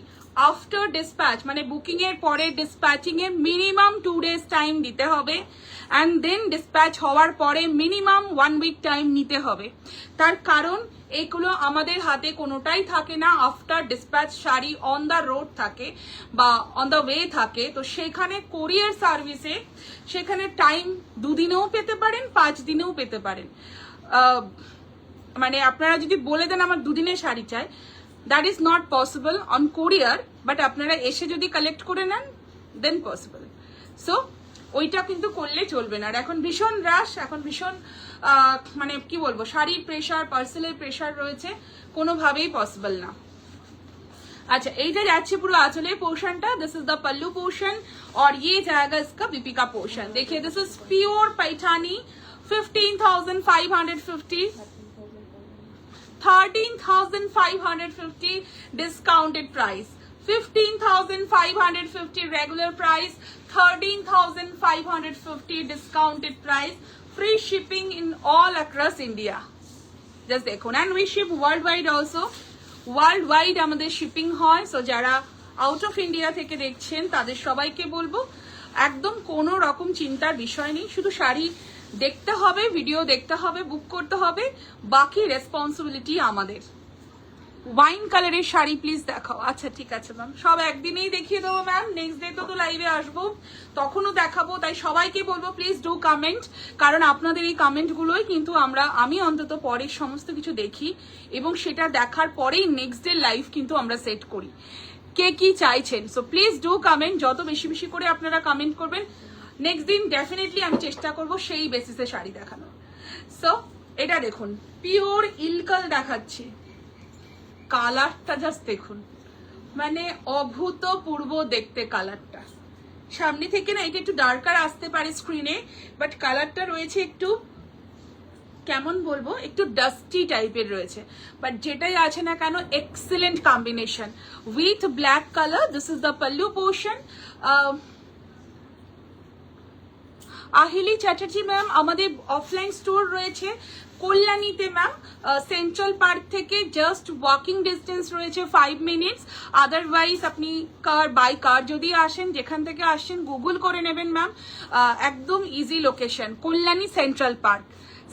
আফটার ডিসপ্যাচ মানে বুকিং এর পরে ডিসপ্যাচিং এ মিনিমাম 2 days টাইম দিতে হবে, অ্যান্ড দেন ডিসপ্যাচ হওয়ার পরে মিনিমাম 1 week টাইম নিতে হবে। তার কারণ এগুলো আমাদের হাতে কোনোটাই থাকে না। After dispatch sari on the road থাকে বা অন দ্য ওয়ে থাকে, তো সেখানে কোরিয়ার সার্ভিসে সেখানে টাইম 2 দিনেও পেতে পারেন, 5 দিনেও পেতে পারেন। মানে আপনারা যদি বলে দেন আমার 2 দিনের শাড়ি চাই, that is not possible on কোরিয়ার, বাট আপনারা এসে যদি কালেক্ট করে নেন দেন পসিবল। সো ওইটা কিন্তু করলে চলবে না। আর এখন ভীষণ রাশ, এখন ভীষণ মানে কি বলবো, শাড়ির প্রেশার, পার্সেলের প্রেশার রয়েছে, কোনোভাবেই পসিবল না। अच्छा এইটা যাচ্ছে পুরো আঁচলের পোর্শনটা, this is the pallu portion और ये जाएगा इसका बीपी का पोर्शन। देखिए this is pure Paithani 15,550 13,550 discounted price, 15,550 regular price, 13,550 discounted price, free shipping in all across India। just দেখুন, and we ship worldwide also, world আমাদের শিপিং হয়। সো যারা আউট অফ ইন্ডিয়া থেকে দেখছেন তাদের সবাইকে বলবো একদম কোনো রকম চিন্তার বিষয় নেই, শুধু শাড়ি দেখতে হবে, ভিডিও দেখতে হবে, বুক করতে হবে, বাকি রেসপন্সিবিলিটি আমাদের। ওয়াইন কালারের শাড়ি প্লিজ দেখাও। আচ্ছা ঠিক আছে ম্যাম, সব একদিনেই দেখিয়ে দেবো ম্যাম, নেক্সট ডে তো লাইভে আসবো, তখনও দেখাবো। তাই সবাইকে বলবো প্লিজ ডু কমেন্ট, কারণ আপনাদের এই কমেন্টগুলোই কিন্তু আমি অন্তত পরের সমস্ত কিছু দেখি এবং সেটা দেখার পরেই নেক্সট ডে লাইভ কিন্তু আমরা সেট করি কে কি চাইছেন। সো প্লিজ ডু কমেন্ট, যত বেশি বেশি করে আপনারা কমেন্ট করবেন নেক্সট দিন ডেফিনেটলি আমি চেষ্টা করব সেই বেসিসে শাড়ি দেখানোর। সো এটা দেখুন পিওর ইলকাল দেখাচ্ছি, কালারটা জাস্ট দেখুন, মানে অভূতপূর্ব দেখতে কালারটা। সামনে থেকে না এটা একটু ডার্কার আসতে পারে স্ক্রিনে, বাট কালারটা রয়েছে একটু কেমন বলবো, একটু ডাস্টি টাইপের রয়েছে, বাট যেটাই আছে না কেন excellent combination with black colour. This is the pallu portion. আহিলি চ্যাটার্জি ম্যাম, আমাদের অফলাইন স্টোর রয়েছে কল্যাণীতে ম্যাম, সেন্ট্রাল পার্ক থেকে জাস্ট ওয়াকিং ডিস্টেন্স রয়েছে 5 মিনিটস। আদারওয়াইজ আপনি বাই কার যদি আসেন, যেখান থেকে আসছেন গুগল করে নেবেন ম্যাম, একদম easy location Kalyani central park.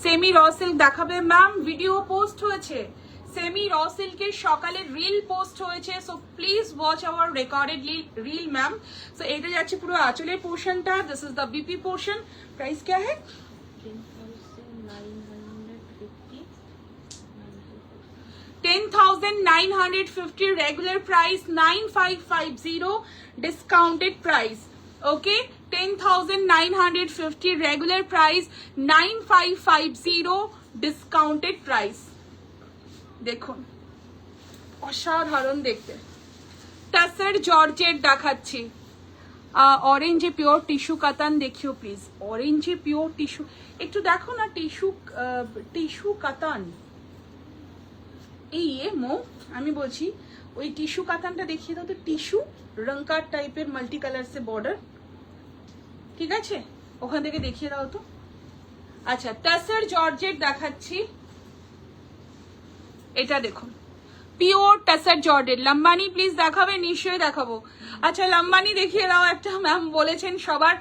Semi raw silk দেখাবে ম্যাম, ভিডিও পোস্ট হয়েছে, সেমি র সিল্কের সকালে রিল পোস্ট হয়েছে। So please watch our recorded reel ma'am. So এটা যাচ্ছে পুরো আঁচলের পোর্শনটা, this is the BP portion. Price क्या है? 10,950 regular price, 9,550 discounted price. Okay, 10,950 regular price, 9,550 discounted price। দেখুন অসাধারণ দেখতে, টাসের জর্জেট দেখাচ্ছি, অরেঞ্জে পিওর টিস্যু কাতান দেখিও প্লিজ, অরেঞ্জে পিওর টিস্যু, একটু দেখো না টিস্যু কাতান। এই আমি বলছি ওই টিস্যু কাতানটা দেখিয়ে দাও তো, টিস্যু রংকার টাইপের মাল্টি কালার সে বর্ডার, ঠিক আছে ওখান থেকে দেখিয়ে দাও তো। আচ্ছা টাসের জর্জেট দেখাচ্ছি, এটা দেখুন পিওর টাসের জর্জেট। লম্বানি প্লিজ দেখাবে, নিশ্চয়ই দেখাবো। আচ্ছা লম্বানি দেখিয়ে দাও একটা, ম্যাম বলেছেন সবার,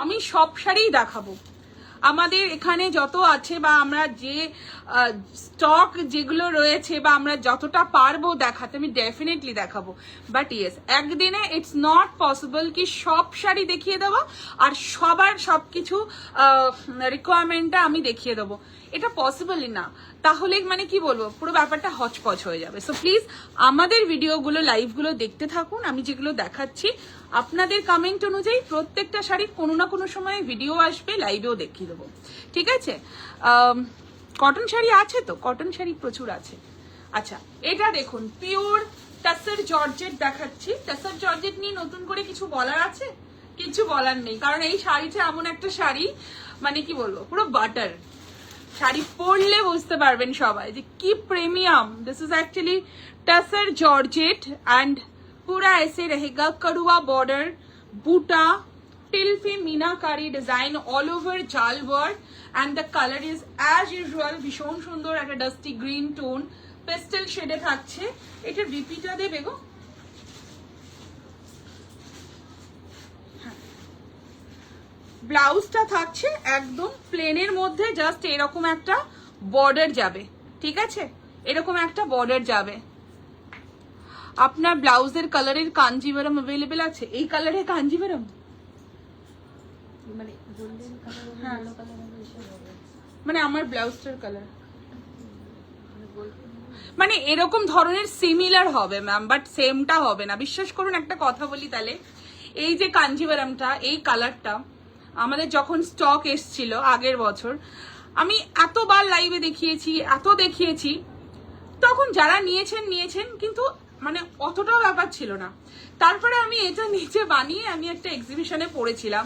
আমি সব শাড়িই দেখাবো আমাদের এখানে যত আছে, বা আমরা যে স্টক যেগুলো রয়েছে, বা আমরা যতটা পারবো দেখাতে আমি ডেফিনেটলি দেখাবো। বাট ইয়েস একদিনে ইটস নট পসিবল কি সব শাড়ি দেখিয়ে দেওয়া আর সবার সবকিছু রিকোয়ারমেন্টটা আমি দেখিয়ে দেবো, এটা পসিবলই না। তাহলে মানে কি বলবো, পুরো ব্যাপারটা হচপচ হয়ে যাবে। সো প্লিজ আমাদের ভিডিওগুলো লাইভগুলো দেখতে থাকুন, আমি যেগুলো দেখাচ্ছি আপনাদের কমেন্ট অনুযায়ী প্রত্যেকটা শাড়ির কোনো না কোনো সময় ভিডিও আসবে, লাইভেও দেখিয়ে দেবো, ঠিক আছে। কটন শাড়ি আছে তো, কটন শাড়ি প্রচুর আছে। আচ্ছা এটা দেখুন পিওর টাসের জর্জেট দেখাচ্ছি। টাসের জর্জেট নিয়ে নতুন করে কিছু বলার আছে? কিছু বলার নেই, কারণ এই শাড়িটা এমন একটা শাড়ি, মানে কি বলবো, পুরো বাটার শাড়ি, পরলে বুঝতে পারবেন সবাই যে কি premium. This is actually tussar georgette and पूरा ऐसे रहेगा कड़ुआ बॉर्डर, बूटा टिल्फी meenakari design all over jaal work and the colour is as usual भीषण सुंदर একটা ডাস্টি গ্রিন টোন পেস্টেল শেডে থাকছে। এটার বিপিটা দেবে গো, ব্লাউজটা থাকছে একদম প্লেনের মধ্যে, জাস্ট এরকম একটা বর্ডার যাবে, ঠিক আছে এরকম একটা বর্ডার যাবে। আপনার ব্লাউজের কালারের কাঞ্জিভারম अवेलेबल আছে? এই কালারে কাঞ্জিভারম মানে গোল্ডেন কালার, ইয়েলো কালার, মানে আমার ব্লাউজটার কালার মানে এরকম ধরনের সিমিলার হবে ম্যাম, বাট সেমটা হবে না, বিশ্বাস করুন। একটা কথা বলি তাহলে, এই যে কাঞ্জিভারমটা, এই কালারটা আমাদের যখন স্টক এসছিল আগের বছর, আমি এতবার লাইভে দেখিয়েছি, এত দেখিয়েছি, তখন যারা নিয়েছেন কিন্তু মানে অতটাও ব্যাপার ছিল না। তারপরে আমি এটা নিচে বানিয়ে আমি একটা এক্সিবিশনে পড়েছিলাম,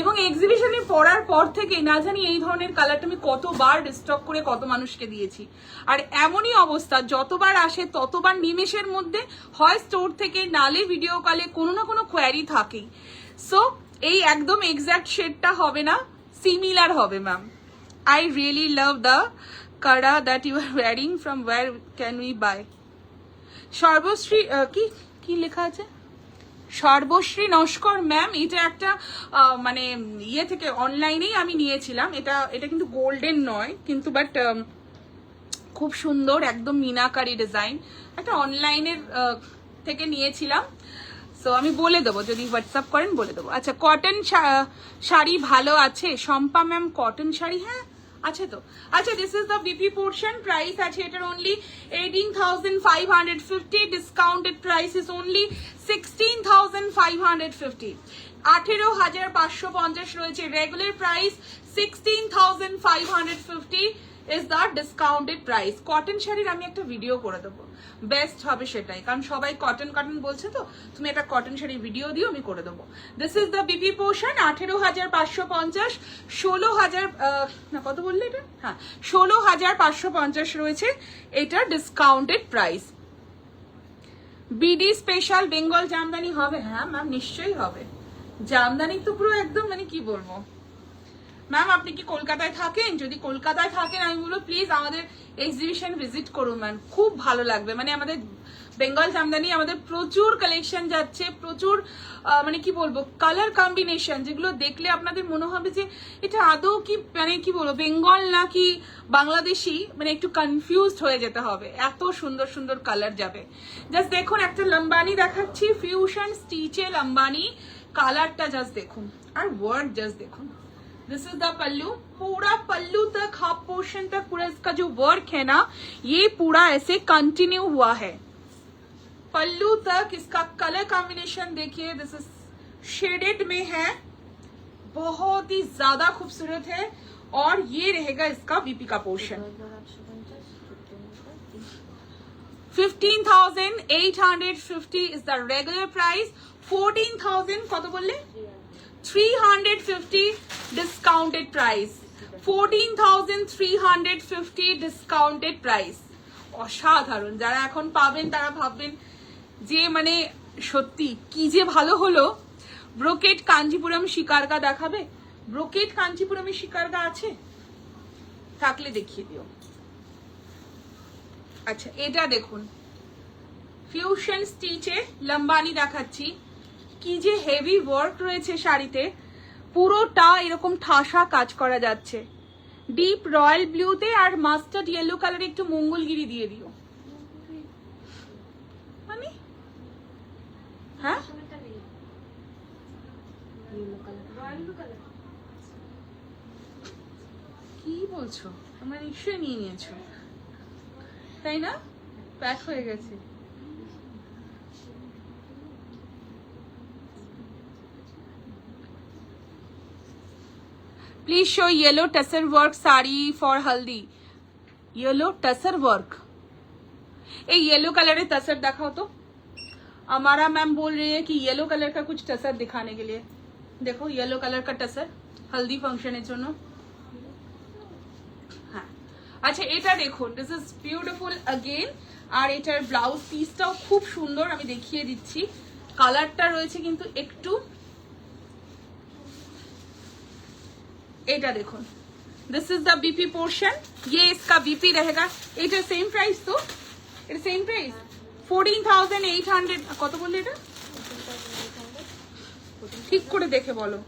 এবং এক্সিবিশনে পড়ার পর থেকে না জানি এই ধরনের কালারটা আমি কতবার স্টক করে কত মানুষকে দিয়েছি। আর এমনই অবস্থা, যতবার আসে ততবার নিমেষের মধ্যে হয় স্টোর থেকে নালে ভিডিও কলে কোনো না কোনো কোয়ারি থাকেই। সো এই একদম এক্সাক্ট শেডটা হবে না, সিমিলার হবে ma'am. I really love the kada that you are wearing. From where can we buy? সর্বশ্রী কি লেখা আছে? সর্বশ্রী নস্কর ম্যাম, এটা একটা মানে ইয়ে থেকে অনলাইনেই আমি নিয়েছিলাম। এটা কিন্তু গোল্ডেন নয় কিন্তু, বাট খুব সুন্দর, একদম মিনাকারি ডিজাইন, একটা অনলাইনের থেকে নিয়েছিলাম। সো আমি বলে দেবো, যদি হোয়াটসঅ্যাপ করেন বলে দেবো। আচ্ছা, কটন শাড়ি ভালো আছে শম্পা ম্যাম? কটন শাড়ি হ্যাঁ আছে তো। আচ্ছা, this is the BP portion, price আছে এটার only 18,550, discounted price is only 16,550। 18,550 রয়েছে, regular price 16,550 is the discounted price. Cotton শাড়ির আমি একটা ভিডিও করে দেবো, বেস্ট হবে সেটাই, কারণ সবাই কটন কটন বলছে, তো তুমি একটা কটন শাড়ির ভিডিও দিও, আমি করে দেবো। This is the BP portion, 18,550, 16,000 না কত বললে এটা, হ্যাঁ 16,550 রয়েছে, এটা discounted price. BD special Bengal Jamdani হবে? হ্যাঁ ম্যাম নিশ্চয়ই হবে, জামদানি তো পুরো একদম মানে কি বলবো। ম্যাম আপনি কি কলকাতায় থাকেন? যদি কলকাতায় থাকেন আমি বলবো প্লিজ আমাদের এক্সিবিশন ভিজিট করুন ম্যাম, খুব ভালো লাগবে। মানে আমাদের বেঙ্গল জামদানি আমাদের প্রচুর কালেকশন যাচ্ছে, প্রচুর মানে কি বলবো কালার কম্বিনেশন, যেগুলো দেখলে আপনাদের মনে হবে যে এটা আদৌ কি মানে কি বলবো বেঙ্গল নাকি বাংলাদেশি, মানে একটু কনফিউজড হয়ে যেতে হবে, এত সুন্দর সুন্দর কালার যাবে। জাস্ট দেখুন, একটা লম্বানি দেখাচ্ছি, ফিউশন স্টিচে লম্বানি, কালারটা জাস্ট দেখুন, আর ওয়ার্ক জাস্ট দেখুন। दिस इज द पल्लू, पूरा पल्लू तक हाफ पोर्शन तक पूरा इसका जो वर्क है ना, ये पूरा ऐसे कंटिन्यू हुआ है पल्लू तक। इसका कलर कॉम्बिनेशन देखिए, दिस इज शेडेड में है, बहुत ही ज्यादा खूबसूरत है, और ये रहेगा इसका बीपी का portion. 15,850 is the regular price, 14,000 কত বললে 350 discounted price, 14,350 discounted price। অসাধারণ, যারা এখন পাবেন তারা ভাববেন যে মানে সত্যি কি যে ভালো হলো। ব্রোকেট কাঞ্জিপুরম শিকারগা দেখাবে? ব্রোকেট কাঞ্জিপুরমের শিকারগা আছে? থাকলে দেখিয়ে দিও। আচ্ছা, এটা দেখুন, ফিউশন স্টিচে লম্বানি দেখাচ্ছি, কি যে হেভি ওয়ার্ক রয়েছে শাড়িতে, পুরোটা এরকম ঠাসা কাজ করা যাচ্ছে, ডিপ রয়্যাল ব্লুতে আর মাস্টার্ড ইয়েলো কালারে একটু মঙ্গলগিরি দিয়ে দিও। মানে হ্যাঁ কি বলছো, তোমরা নিশ্চয়ই নিয়ে নিয়েছো তাই না? প্যাক হয়ে গেছে। Please show yellow tussar work sari for हल्दी। येलो टसर वर्क, ये येलो कलर है, टसर दिखाओ तो। हमारा मैम बोल रही है कि येलो कलर का कुछ टसर दिखाने के लिए, देखो येलो कलर का टसर हल्दी फंक्शन है জন্য। হ্যাঁ আচ্ছা, এটা দেখুন, দিস ইজ বিউটিফুল अगेन, আর এটার ব্লাউজ পিসটাও খুব সুন্দর, আমি দেখিয়ে দিচ্ছি। কালারটা রয়েছে কিন্তু একটু, এটা দেখুন, this is the BP portion, ये इसका बीपी रहेगा। এটা সেম প্রাইস তো, এটা সেম প্রাইস 14,800 কত বললে এটা ঠিক করে দেখে বলো।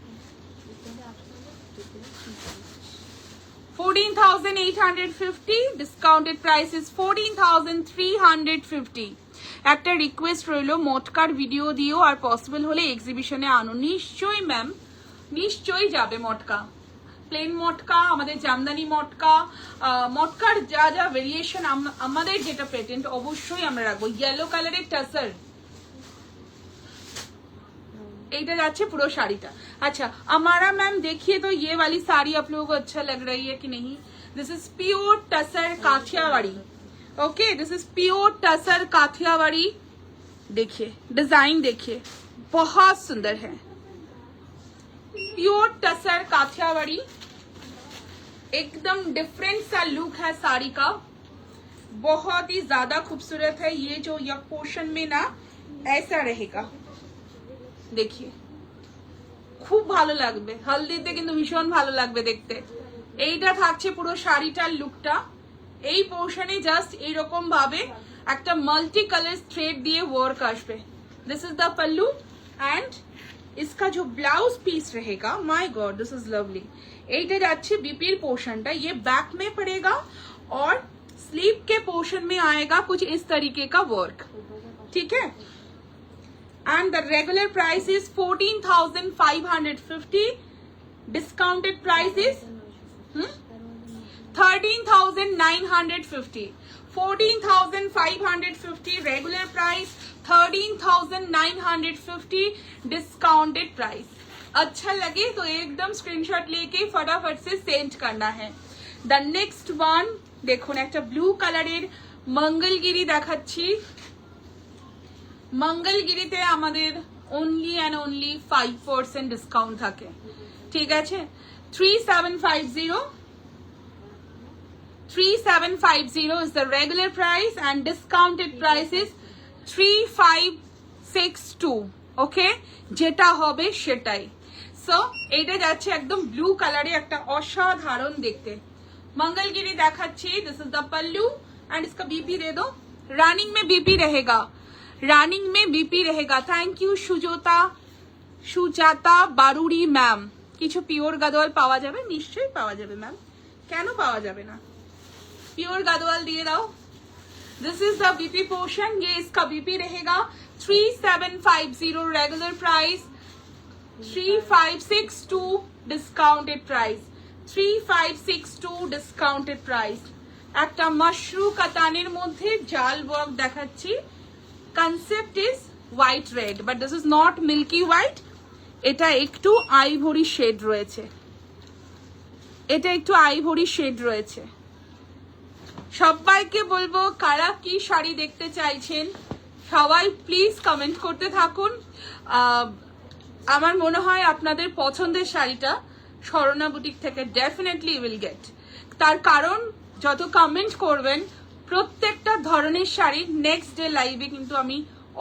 14,850, ডিসকাউন্টেড প্রাইস ইজ 14,350। একটা রিকোয়েস্ট রইলো, মটকার ভিডিও দিও, আর পসিবল হলে এক্সিবিশনে আনো। নিশ্চয়ই ম্যাম, নিশ্চয়ই যাবে মটকা, প্লেন মটকা, আমাদের জামদানি মটকা, মটকার যা যা ভেরিয়েশন আমাদের যেটা পেটেন্ট অবশ্যই আমরা রাখবো। ইয়েলো কালারের টাসার, এইটা যাচ্ছে পুরো শাড়িটা। अच्छा हमारा मैम देखिए तो ये वाली साड़ी आप लोगों को अच्छा लग रही है कि नहीं? This is pure tussar Kathiawadi, okay, this is pure tussar Kathiawadi, देखिए डिजाइन, देखिए बहुत सुंदर है। प्योर टसर काठियावाड़ी, एकदम डिफरेंट सा लुक है साड़ी का, बहुत ही ज्यादा खूबसूरत है। ये जो यक पोर्शन में ना ऐसा रहेगा, देखिए খুব ভালো লাগবে, হলদিতে কিন্তু ভীষণ ভালো লাগবে দেখতে। এইটা থাকছে পুরো শাড়িটার লুকটা। এই পোর্শনে জাস্ট এইরকম ভাবে একটা মাল্টি কালার থ্রেড দিয়ে ওয়ার্ক আসবে। This is the pallu and इसका जो ब्लाउज पीस रहेगा, my God this is lovely. এইটা যাচ্ছে বিপির পোর্শনটা, ये बैक में पड़ेगा और स्लीव के पोर्शन में आएगा कुछ इस तरीके का वर्क, ठीक है। And the regular price is 14,550. Discounted price is 13,950. 14,550 regular price, 13,950 discounted price. अच्छा लगे तो एकदम स्क्रीनशॉट लेके फटाफट से सेंड करना है। The next one দেখুন একটা ব্লু কালারের মঙ্গলগিরি দেখাচ্ছি। মঙ্গলগিরিতে আমাদের অনলি অ্যান্ড অনলি 5% ডিসকাউন্ট থাকে, ঠিক আছে। 3750 is the regular price and discounted price is 3562, ওকে, যেটা হবে সেটাই। সো এটা যাচ্ছে একদম ব্লু কালারে, একটা অসাধারণ দেখতে मंगलगिरी देखाচ্ছি। This is the pallu and इसका बीपी दे दो। रनिंग में बीपी रहेगा, रनिंग में बीपी रहेगा। Thank you Sujata Baruri ma'am. কিছু পিওর গাদোয়াল পাওয়া যাবে? নিশ্চয়ই পাওয়া যাবে ম্যাম, কেন পাওয়া যাবে না, পিওর গাদোয়াল দিয়ে দাও। This is the BP portion, ये इसका बीपी रहेगा 3750 regular price, 3562 discounted price, 3562 discounted price. একটা মাশরু কাতানের মধ্যে জাল ওয়ার্ক দেখাচ্ছি। Concept is white red, but this is not milky white, এটা একটু আইভরি শেড রয়েছে, এটা একটু আইভরি শেড রয়েছে। সবাইকে বলবো কারা কি শাড়ি দেখতে চাইছেন সবাই প্লিজ কমেন্ট করতে থাকুন। আমার মনে হয় আপনাদের পছন্দের শাড়িটা স্বর্ণা বুটিক থেকে ডেফিনেটলি উইল গেট, তার কারণ যত কমেন্ট করবেন প্রত্যেকটা ধরনের শাড়ি নেক্সট ডে লাইভে কিন্তু আমি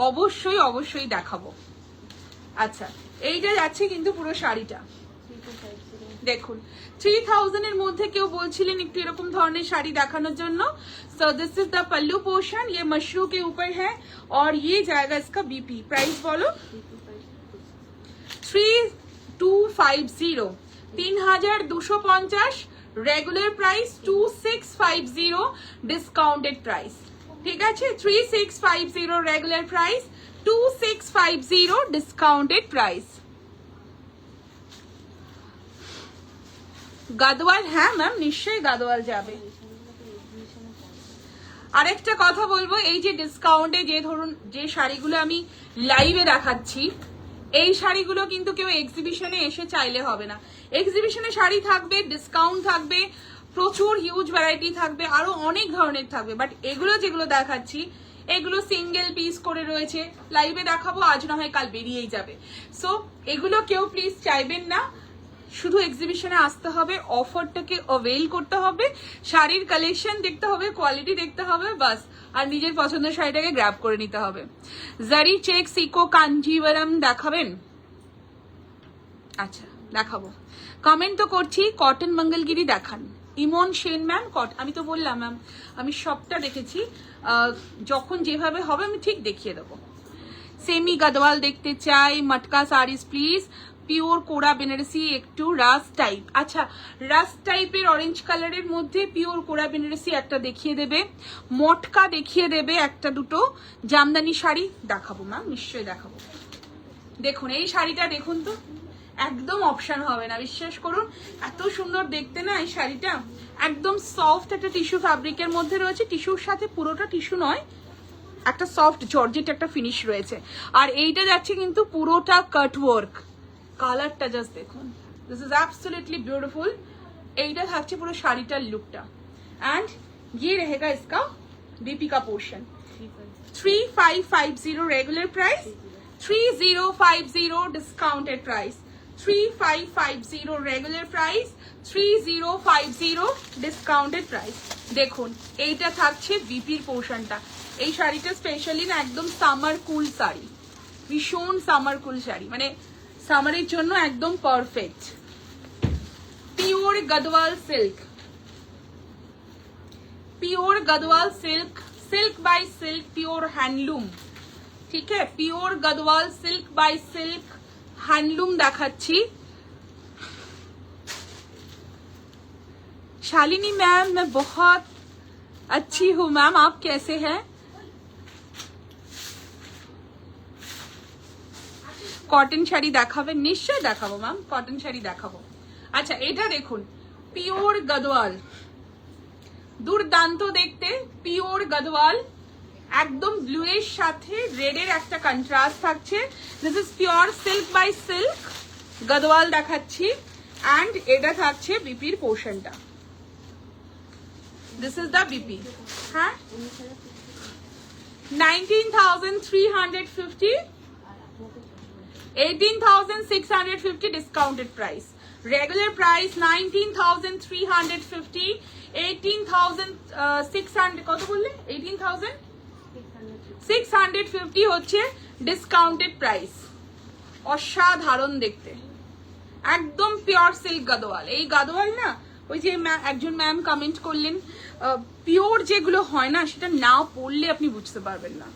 অবশ্যই অবশ্যই দেখাবো। আচ্ছা এইটা যাচ্ছে কিন্তু পুরো শাড়িটা দেখুন 3000 এর মধ্যে কেউ বলছিলেন একটু এরকম ধরনের শাড়ি দেখানোর জন্য। सो this is the pallu portion, ये मशरू के ऊपर है और ये जाएगा इसका बीपी। प्राइस बोलो 3250, 3250 रेगुलर प्राइस, 2650 डिस्काउंटेड प्राइस, ठीक है। 3650 regular price, 2650 discounted price. Gadwal, হ্যাঁ ম্যাম নিশ্চয়ই গাদোয়াল যাবে। আরেকটা কথা বলবো, এই যে ডিসকাউন্টে যে ধরুন যে শাড়িগুলো আমি লাইভে দেখাচ্ছি, এই শাড়িগুলো কিন্তু কেউ এক্সিবিশনে এসে চাইলে হবে না। এক্সিবিশনে শাড়ি থাকবে, ডিসকাউন্ট থাকবে, প্রচুর হিউজ ভ্যারাইটি থাকবে, আরো অনেক ধরনের থাকবে, বাট এগুলো যেগুলো দেখাচ্ছি এগুলো সিঙ্গেল পিস করে রয়েছে, লাইভে দেখাবো, আজ না হয় কাল বেরিয়েই যাবে। সো এগুলো কেউ প্লিজ চাইবেন না, শুধু এক্সিবিশনে আসতে হবে, অফারটাকে অ্যাভেল করতে হবে, শাড়ির কালেকশন দেখতে হবে, কোয়ালিটি দেখতে হবে, বাস, আর নিজের পছন্দের শাড়িটাকে গ্র্যাব করে নিতে হবে। জারি চেক সিকো কাঞ্জিভারাম দেখাবেন? আচ্ছা দেখাবো, কমেন্ট তো করছি। কটন মঙ্গলগিরি দেখান। ইমন সেন ম্যাম, আমি তো বললাম ম্যাম আমি সবটা দেখেছি, যখন যেভাবে হবে আমি ঠিক দেখিয়ে দেবো। সেমি গদওয়াল দেখতে চাই, মটকা শাড়িজ প্লিজ, পিওর কোরা বেনারসি একটু রাস টাইপ। আচ্ছা রাস টাইপের অরেঞ্জ কালারের মধ্যে পিওর কোরা বেনারসি একটা দেখিয়ে দেবে, মটকা দেখিয়ে দেবে একটা দুটো, জামদানি শাড়ি দেখাবো ম্যাম, নিশ্চয়ই দেখাবো। দেখুন এই শাড়িটা দেখুন তো, একদম অপশন হবে না, বিশ্বাস করুন, এত সুন্দর দেখতে না এই শাড়িটা। একদম সফট একটা টিস্যু ফ্যাব্রিকের মধ্যে রয়েছে, টিস্যুর সাথে পুরোটা টিস্যু নয়, একটা সফট জর্জেট একটা ফিনিশ রয়েছে, আর এইটা যাচ্ছে কিন্তু পুরোটা কাট ওয়ার্ক। কালারটা জাস্ট দেখুন, দিস ইজ অ্যাবসলিউটলি বিউটিফুল। এইটা থাকছে পুরো শাড়িটার লুকটা, एंड ये रहेगा इसका बीपी का portion. 3550 regular price, 3050 discounted price, 3550 regular price, 3050 discounted price. দেখুন এইটা থাকছে বিপির পোর্শনটা। এই শাড়িটা স্পেশালি না একদম সামার কুল শাড়ি, ভীষণ সামার কুল শাড়ি, মানে সামারের জন্য একদম perfect. Pure Gadwal silk, pure Gadwal silk, silk by silk, pure handloom, ठीक है। Pure Gadwal silk by silk handloom देखाচ্ছি। शालिनी मैम मैं बहुत अच्छी हूँ मैम, आप कैसे हैं? কটন শাড়ি দেখাবেন? নিশ্চয়ই দেখাবো ম্যাম, কটন শাড়ি দেখাবো। আচ্ছা এটা দেখুন পিওর গদওয়াল, দুর্দান্ত দেখতে, পিওর গদওয়াল, একদম ব্লু এর সাথে রেড এর একটা কন্ট্রাস্ট থাকছে। This is pure silk by silk Gadwal দেখাচ্ছি, এন্ড এটা থাকছে বিপির পোর্শনটা। This is the BP. হ্যাঁ 19,350, 18,650 discounted price. Regular price 19,350, 18,600 কত বললে? 18,650 হচ্ছে ডিসকাউন্টেড প্রাইস। অসাধারণ দেখতে, একদম পিওর সিল্ক গাদোয়াল। এই গাদোয়াল না ওই যে একজন ম্যাম কমেন্ট করলেন পিওর যেগুলো হয় না সেটা না পড়লে আপনি বুঝতে পারবেন না।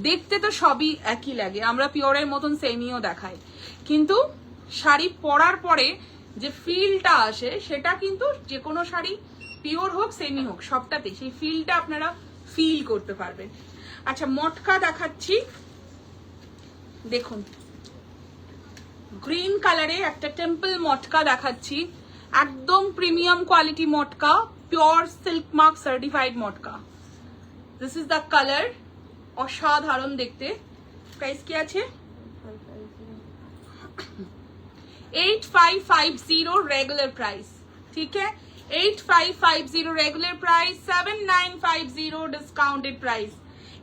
দেখতে তো সবই একই লাগে, আমরা পিওরের মতন সেমিও দেখাই, কিন্তু শাড়ি পরার পরে যে ফিলটা আসে সেটা কিন্তু যে কোনো শাড়ি পিওর হোক সেমি হোক সবটাতে সেই ফিলটা আপনারা ফিল করতে পারবেন। আচ্ছা মটকা দেখাচ্ছি, দেখুন গ্রিন কালারে একটা টেম্পল মটকা দেখাচ্ছি, একদম premium quality matka, pure silk mark certified matka. This is the colour, অসাধারণ দেখতে। প্রাইস কি আছে? 8550 रेगुलर प्राइस, ठीक है। 8550 regular price, 7950 discounted price.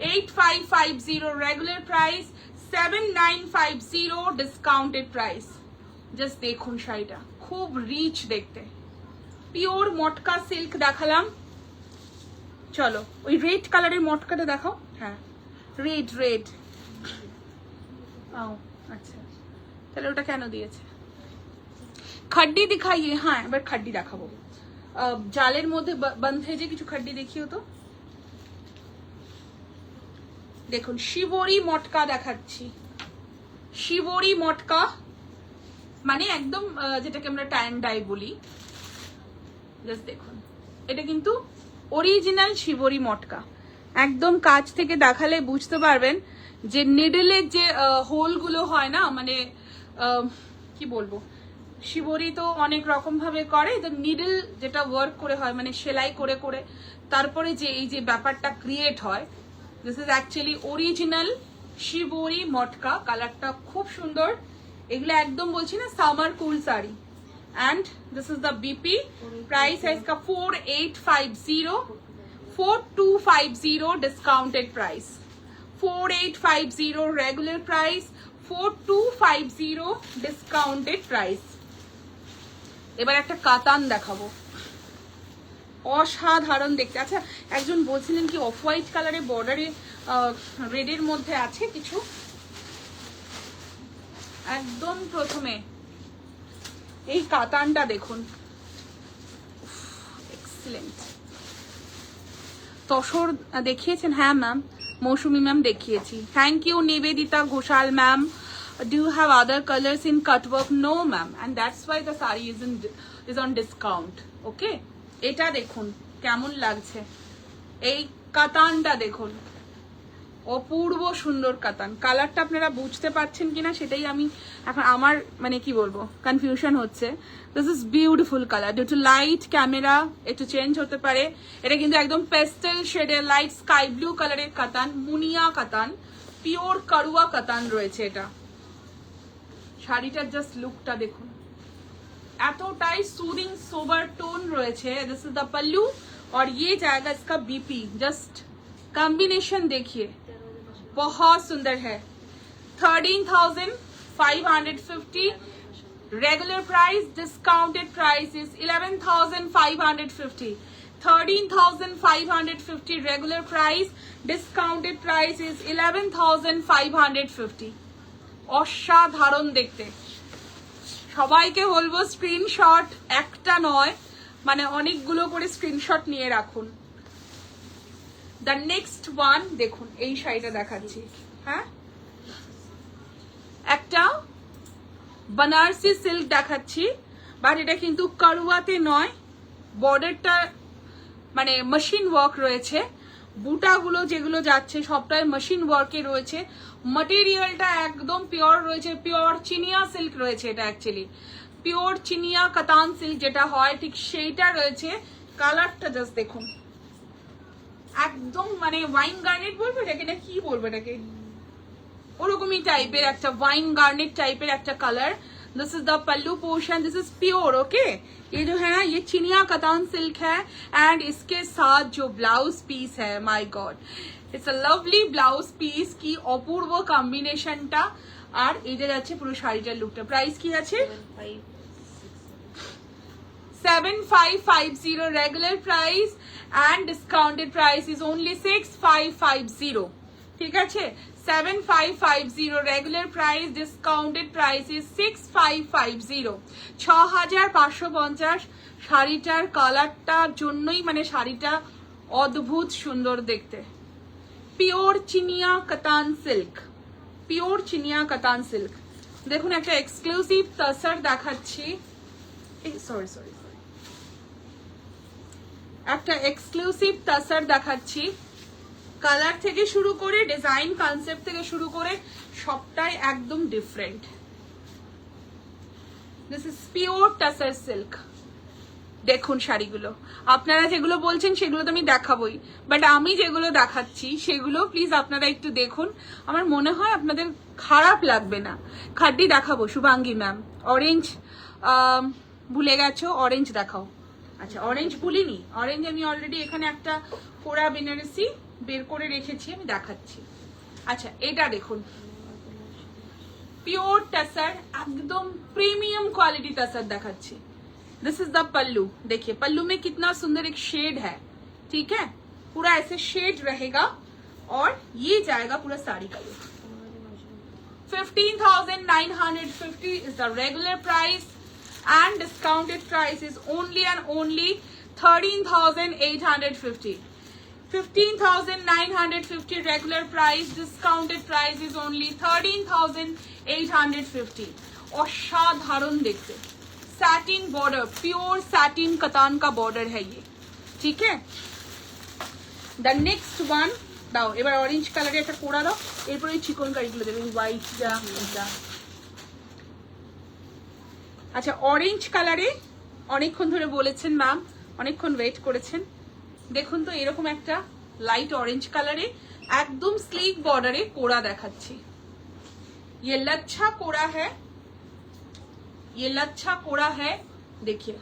8550 regular price, 7950 discounted price. Just দেখুন শাড়িটা খুব রিচ দেখতে, পিওর মটকা সিল্ক দেখালাম। চলো ওই রেড কালারের মটকাটা দেখাও। হ্যাঁ রেড রেড, আচ্ছা তাহলে ওটা কেন দিয়েছে? खड्डी दिखाइए। हाँ এবার खड्डी দেখাবো, জালের মধ্যে বন্ধে যে কিছু खड्डी দেখিও তো। দেখুন শিবরি মটকা দেখাচ্ছি, শিবরি মটকা মানে একদম যেটাকে আমরা টাইম ডাই বলি। জাস্ট দেখুন এটা কিন্তু অরিজিনাল শিবরি মটকা, একদম কাছ থেকে দেখালে বুঝতে পারবেন যে নিডলের যে হোলগুলো হয় না, মানে কি বলবো, শিবরি তো অনেক রকম ভাবে করে, তো নিডল যেটা ওয়ার্ক করে হয় মানে সেলাই করে করে তারপরে যে এই যে ব্যাপারটা ক্রিয়েট হয়, this is actually original shibori matka. কালারটা খুব সুন্দর, এগুলো একদম বলছি না summer cool sari. And this is the BP. Price है इसका 4850, 4250 discounted price, 4850 regular price, 4250 discounted price. এবার একটা কাতান দেখাবো, অসাধারণ দেখতে। আচ্ছা একজন বলছিলেন কি অফ হোয়াইট কালারের বর্ডারে রেডের মধ্যে আছে কিছু, একদম প্রথমে এই কাতানটা দেখুন, এক্সিলেন্ট। তসর দেখিয়েছেন? হ্যাঁ ম্যাম, মৌসুমি ম্যাম দেখিয়েছি। Thank you Nivedita Ghoshal ma'am. Do you have other colors in cut work? No ma'am, and that's why the saree is on discount. Okay, এটা দেখুন কেমন লাগছে, এই কাতানটা দেখুন, অপূর্ব সুন্দর কাতান। কালারটা আপনারা বুঝতে পারছেন কিনা সেটাই আমি এখন আমার মানে কি বলবো কনফিউশন হচ্ছে। This is beautiful colour, due to light camera একটু চেঞ্জ হতে পারে। এটা কিন্তু একদম পেস্টেল শেডের লাইট স্কাই ব্লু কালারের কাতান, মুনিয়া কাতান, পিওর কারুয়া কাতান রয়েছে এটা। শাড়িটার জাস্ট লুকটা দেখুন, এতটাই সুদিং সোবার টোন রয়েছে। দিস ইজ দ্য पल्लू और ये जाएगा इसका बीपी। जस्ट कॉम्बिनेशन देखिए बहुत सुंदर है। 13,550 regular price, discounted price is 11,550। 13,550 regular price, discounted price is 11,550। অসাধারণ দেখতে। সবাইকে বলবো স্ক্রিনশট একটা নয় মানে অনেকগুলো করে স্ক্রিনশট নিয়ে রাখুন। দ্য নেক্সট ওয়ান দেখুন, এই শাড়িটা দেখাচ্ছি। হ্যাঁ, একটা बनारसी सिल्क দেখাচ্ছি, বাট এটা কিন্তু কারুয়াতে নয়, বর্ডারটা মানে মেশিন ওয়ার্ক রয়েছে, বুটাগুলো যেগুলো যাচ্ছে সবটাই মেশিন ওয়ার্কে রয়েছে, মটেরিয়ালটা একদম পিওর রয়েছে, পিওর চিনিয়া সিল্ক রয়েছে, এটা অ্যাকচুয়ালি পিওর চিনিয়া কাতান সিল্ক যেটা হয় ঠিক সেইটা রয়েছে। কালারটা জাস্ট দেখুন, একদম মানে ওয়াইন গার্নেট বলবো এটাকে না কি বলবো এটাকে, ওরকমই টাইপের একটা ওয়াইন गार्नेट टाइपर एक colour. This is the pallu portion, this is pure. Okay, ये जो है ये चिनिया कतान सिल्क है एंड इसके साथ जो ब्लाउज पीस है, my god it's a lovely blouse piece की अपूर्व कॉम्बिनेशनটা। আর এই যে যাচ্ছে পুরো শাড়িটার লুকটা। প্রাইস কি আছে? 7550 regular price and discounted price is only 6550। ठीक है, 7550 regular price, discounted price is 6550। 6550 শাড়িটার কালারটার জন্যই মানে শাড়িটা অদ্ভুত সুন্দর দেখতে। পিওর চিনিয়া কাতান সিল্ক, পিওর চিনিয়া কাতান সিল্ক। দেখুন একটা এক্সক্লুসিভ তসর দেখাচ্ছি, সরি সরি সরি, একটা এক্সক্লুসিভ তসর দেখাচ্ছি। কালার থেকে শুরু করে ডিজাইন কনসেপ্ট থেকে শুরু করে সবটাই একদম different. This is pure tussar silk. দেখুন শাড়িগুলো, আপনারা যেগুলো বলছেন সেগুলো তো আমি দেখাবোই, বাট আমি যেগুলো দেখাচ্ছি সেগুলো প্লিজ আপনারা একটু দেখুন, আমার মনে হয় আপনাদের খারাপ লাগবে না। খাড্ডি দেখাবো শুভাঙ্গী ম্যাম, অরেঞ্জ ভুলে গেছো, অরেঞ্জ দেখাও। আচ্ছা অরেঞ্জ ভুলিনি, অরেঞ্জ আমি অলরেডি এখানে একটা কোরা বেনারসি বের করে রেখেছি, আমি দেখাচ্ছি। আচ্ছা এটা দেখুন, পিওর টাসার, একদম প্রিমিयम क्वालिटी टसर दिखाচ্ছি। दिस इज द पल्लू, देखिए पल्लू में कितना सुंदर एक शेड है। ठीक है, पूरा ऐसे शेड रहेगा और ये जाएगा पूरा साड़ी का look. 15,950 is the regular price and discounted price is only and only 13,850। 15,950 regular price, discounted price is only 13,850। অসাধারণ দেখতে, सैटिन बॉर्डर, प्योर सैटिन कतान का बॉर्डर है ये। ठीक है, द नेक्स्ट वन দাও, এবার অরেঞ্জ কালারে একটা কোড়া দাও, এরপরে চিকন কারিগুলো দেবেন, হোয়াইট যা এটা। আচ্ছা অরেঞ্জ কালারে অনেকক্ষণ ধরে বলেছেন ম্যাম, অনেকক্ষণ ওয়েট করেছেন। দেখুন তো এরকম একটা লাইট অরেঞ্জ কালারে একদম স্লিক বর্ডারে কোড়া দেখাচ্ছি। ये लच्छा कोड़ा है, ये लच्छा कोड़ा है। देखिए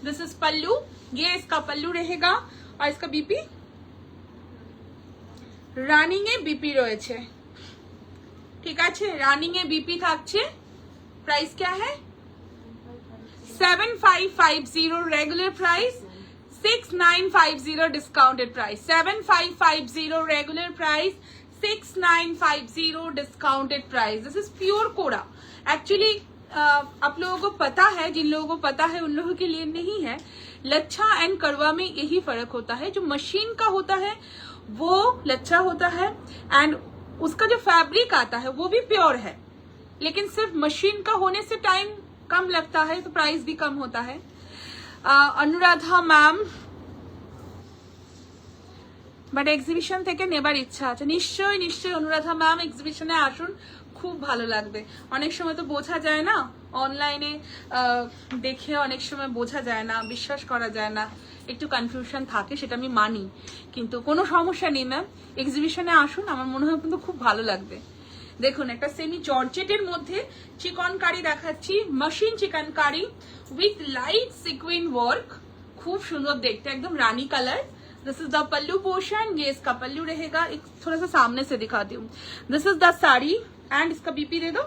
दिस इज पल्लू, ये इसका पल्लू रहेगा और इसका बीपी রানিং এ বিপি রয়েছে। ঠিক আছে, রানিং এ বিপি থাকছে। প্রাইস क्या है? 7550 regular price, 6950 discounted price. 7550 regular price, 6950 discounted price. This is pure Koda. Actually आप लोगों को पता है, जिन लोगों को पता है उन लोगों के लिए नहीं है, लच्छा एंड करवा में यही फर्क होता है। जो मशीन का होता है वो लच्छा होता है एंड उसका जो फैब्रिक आता है वो भी प्योर है, लेकिन सिर्फ मशीन का होने से टाइम कम लगता है तो प्राइस भी कम होता है। अनुराधा मैम, বাট এক্সিবিশন থেকে নেবার ইচ্ছা আছে। নিশ্চয়ই নিশ্চয়ই অনুরাধা ম্যাম, এক্সিবিশনে আসুন, খুব ভালো লাগবে। অনেক সময় তো বোঝা যায় না, অনলাইনে দেখে অনেক সময় বোঝা যায় না, বিশ্বাস করা যায় না, একটু কনফিউশন থাকে, সেটা আমি মানি, কিন্তু কোনো সমস্যা নেই ম্যাম, এক্সিবিশনে আসুন, আমার মনে হয় কিন্তু খুব ভালো লাগবে। দেখুন একটা সেমি জর্জেটের মধ্যে চিকনকারি দেখাচ্ছি, machine chikankari with light sequin work, খুব সুন্দর দেখতে, একদম rani colour. This is the pallu portion, ये इसका पल्लू रहेगा। एक थोड़ा सा सामने से दिखाती हूँ। This is the sari and इसका बीपी दे दो।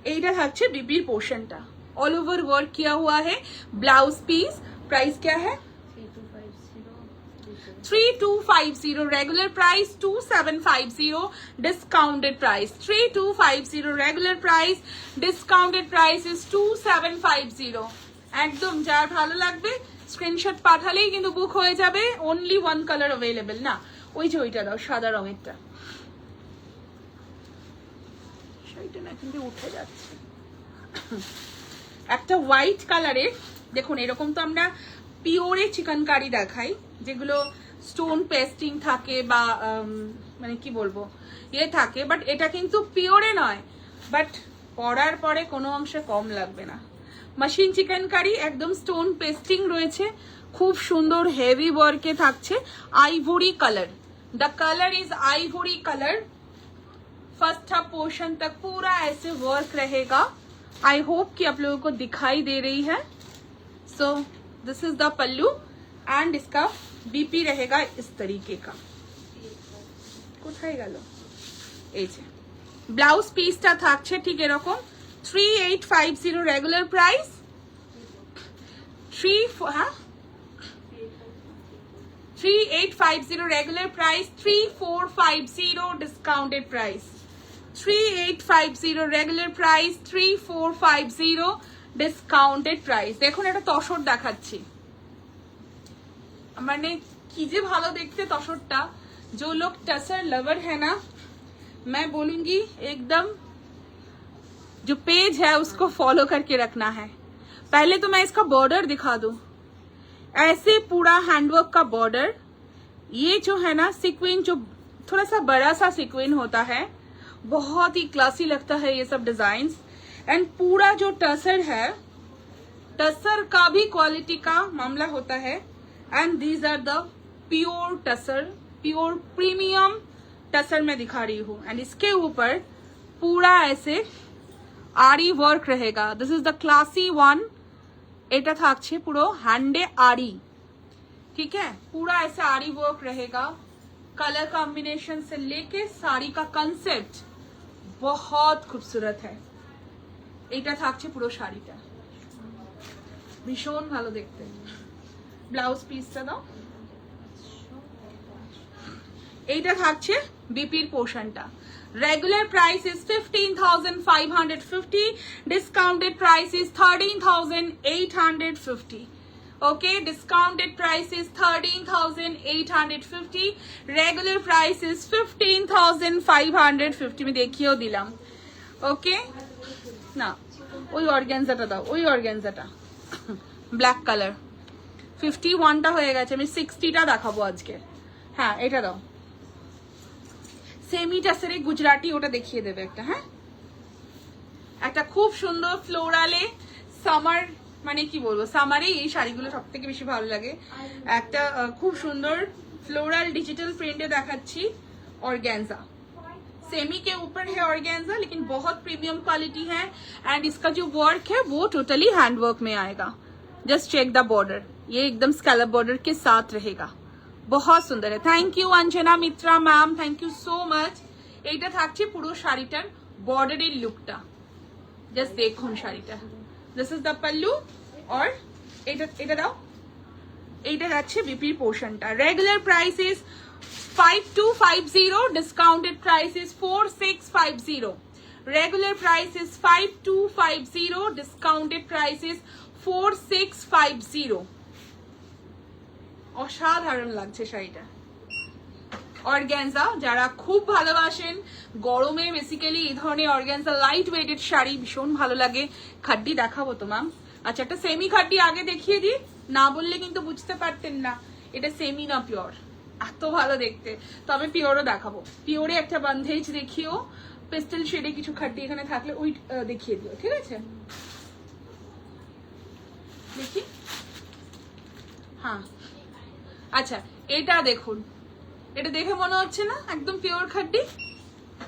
এইটা থাকছে বিপির পোর্শনটা, অল ওভার ওয়ার্ক किया हुआ है। ब्लाउज पीस प्राइस क्या है 3250, regular price 2750, discounted price 3250, regular price, discounted price is 2750। একদম যার ভালো লাগবে স্ক্রিনশট পাঠালেই কিন্তু বুক হয়ে যাবে। অনলি ওয়ান কালার অ্যাভেলেবল না, ওই যে ওইটা দাও সাদা রঙেরটা, সেইটা না কিন্তু উঠে যাচ্ছে। একটা হোয়াইট কালারের দেখুন, এরকম তো আমরা পিওরে চিকেনকারি দেখাই যেগুলো স্টোন পেস্টিং থাকে বা মানে কি বলবো ইয়ে থাকে, বাট এটা কিন্তু পিওরে নয়, বাট পরার পরে কোনো অংশে কম লাগবে না। মেশিন চিকেনকারি একদম স্টোন পেস্টিং রয়েছে, খুব সুন্দর হেভি ওয়ার্কে থাকছে। Ivory colour, the colour is Ivory colour. First half portion तक पूरा ऐसे वर्क रहेगा। आई होप कि आप लोगों को दिखाई दे रही है। सो this is the pallu and इसका बीपी रहेगा इस तरीके का। কোথায় গেল? এই যে ব্লাউজ পিসটা থাকছে ঠিক এরকম 3850, regular price 3850, regular price 3450, discounted price 3850, regular price 3450, discounted price. দেখুন এটা তসর দেখাচ্ছি, মানে কি যে ভালো দেখতে তসরটা। जो लोग टसर लवर है ना, मैं बोलूंगी एकदम जो पेज है उसको फॉलो करके रखना है। पहले तो मैं इसका बॉर्डर दिखा दूं, ऐसे पूरा हैंडवर्क का बॉर्डर। ये जो है ना सिक्विन, जो थोड़ा सा बड़ा सा सिक्विन होता है, बहुत ही क्लासी लगता है ये सब डिजाइन्स। एंड पूरा जो टसर है, टसर का भी क्वालिटी का मामला होता है। And these are the pure tussar, pure premium tussar मैं दिखा रही हूँ। एंड इसके ऊपर पूरा ऐसे आरी वर्क रहेगा। This is the classy one. এটা থাকছে পুরো হ্যান্ডে আরি, ठीक है, पूरा ऐसा आरी वर्क रहेगा। कलर कॉम्बिनेशन से लेके साड़ी का कंसेप्ट बहुत खूबसूरत है। এটা থাকছে পুরো শাড়িটা, ভীষণ ভালো দেখতে। ব্লাউজ পিসটা দাও। এইটা থাকছে বিপির পোর্শনটা। Regular price is 15,550, discounted price is 13,850। Okay, discounted price is 13,850, regular price is 15,550। मैं देखियो दिलाम। ओके ना, ওই অর্গানজাটা দাও, ওই অর্গানজাটা ব্ল্যাক কালার। 51টা হয়ে গেছে, আমি 60টা দেখাবো আজকে। হ্যাঁ এটা দাও। সেমি টাসের গুজরাটি ওটা দেখিয়ে দেবে একটা। হ্যাঁ, একটা খুব সুন্দর ফ্লোরালে সামার, মানে কি বলবো, সামারে এই শাড়িগুলো সব থেকে বেশি ভালো লাগে। একটা খুব সুন্দর फ्लोरल डिजिटल प्रिंट देखाচ্ছি ऑर्गेन्जा। सेमी के ऊपर है ऑर्गेन्जा, लेकिन बहुत प्रीमियम क्वालिटी है। एंड इसका जो वर्क है वो टोटली हैंडवर्क में आएगा। जस्ट चेक द बॉर्डर, ये एकदम स्कैलप बॉर्डर के साथ रहेगा। बहुत सुंदर है। Thank you Anjana Mitra ma'am, thank you so much. এইটা থাকছে পুরো শাড়িটার বর্ডারের লুকটা, জাস্ট দেখুন শাড়িটা। This is the pallu. और এটা দাও, এইটা যাচ্ছে বিপির পোর্শনটা। Regular price is 5250, discounted price is 4650। Regular price is 5250, discounted price is 4650। অসাধারণ লাগছে শাড়িটা। অর্গানজা যারা খুব ভালোবাসেন, গরমে বেসিক্যালি এই ধরনের অর্গানজা লাইট ওয়েটেড শাড়ি ভীষণ ভালো লাগে। খাড্ডি দেখাবো তো ম্যাম? আচ্ছা, একটা সেমি খাড্ডি আগে দেখিয়ে দিই, না বললে কিন্তু বুঝতে পারতেন না এটা সেমি না পিওর। এত ভালো দেখতে, তবে পিওরও দেখাবো। পিওরে একটা বন্ধেজ দেখিও, পেস্টেল শেডে কিছু খাড্ডি এখানে থাকলে ওই দেখিয়ে দিও, ঠিক আছে? দেখি, হ্যাঁ আচ্ছা এটা দেখুন, এটা দেখে মনে হচ্ছে না একদম পিওর খাড্ডি,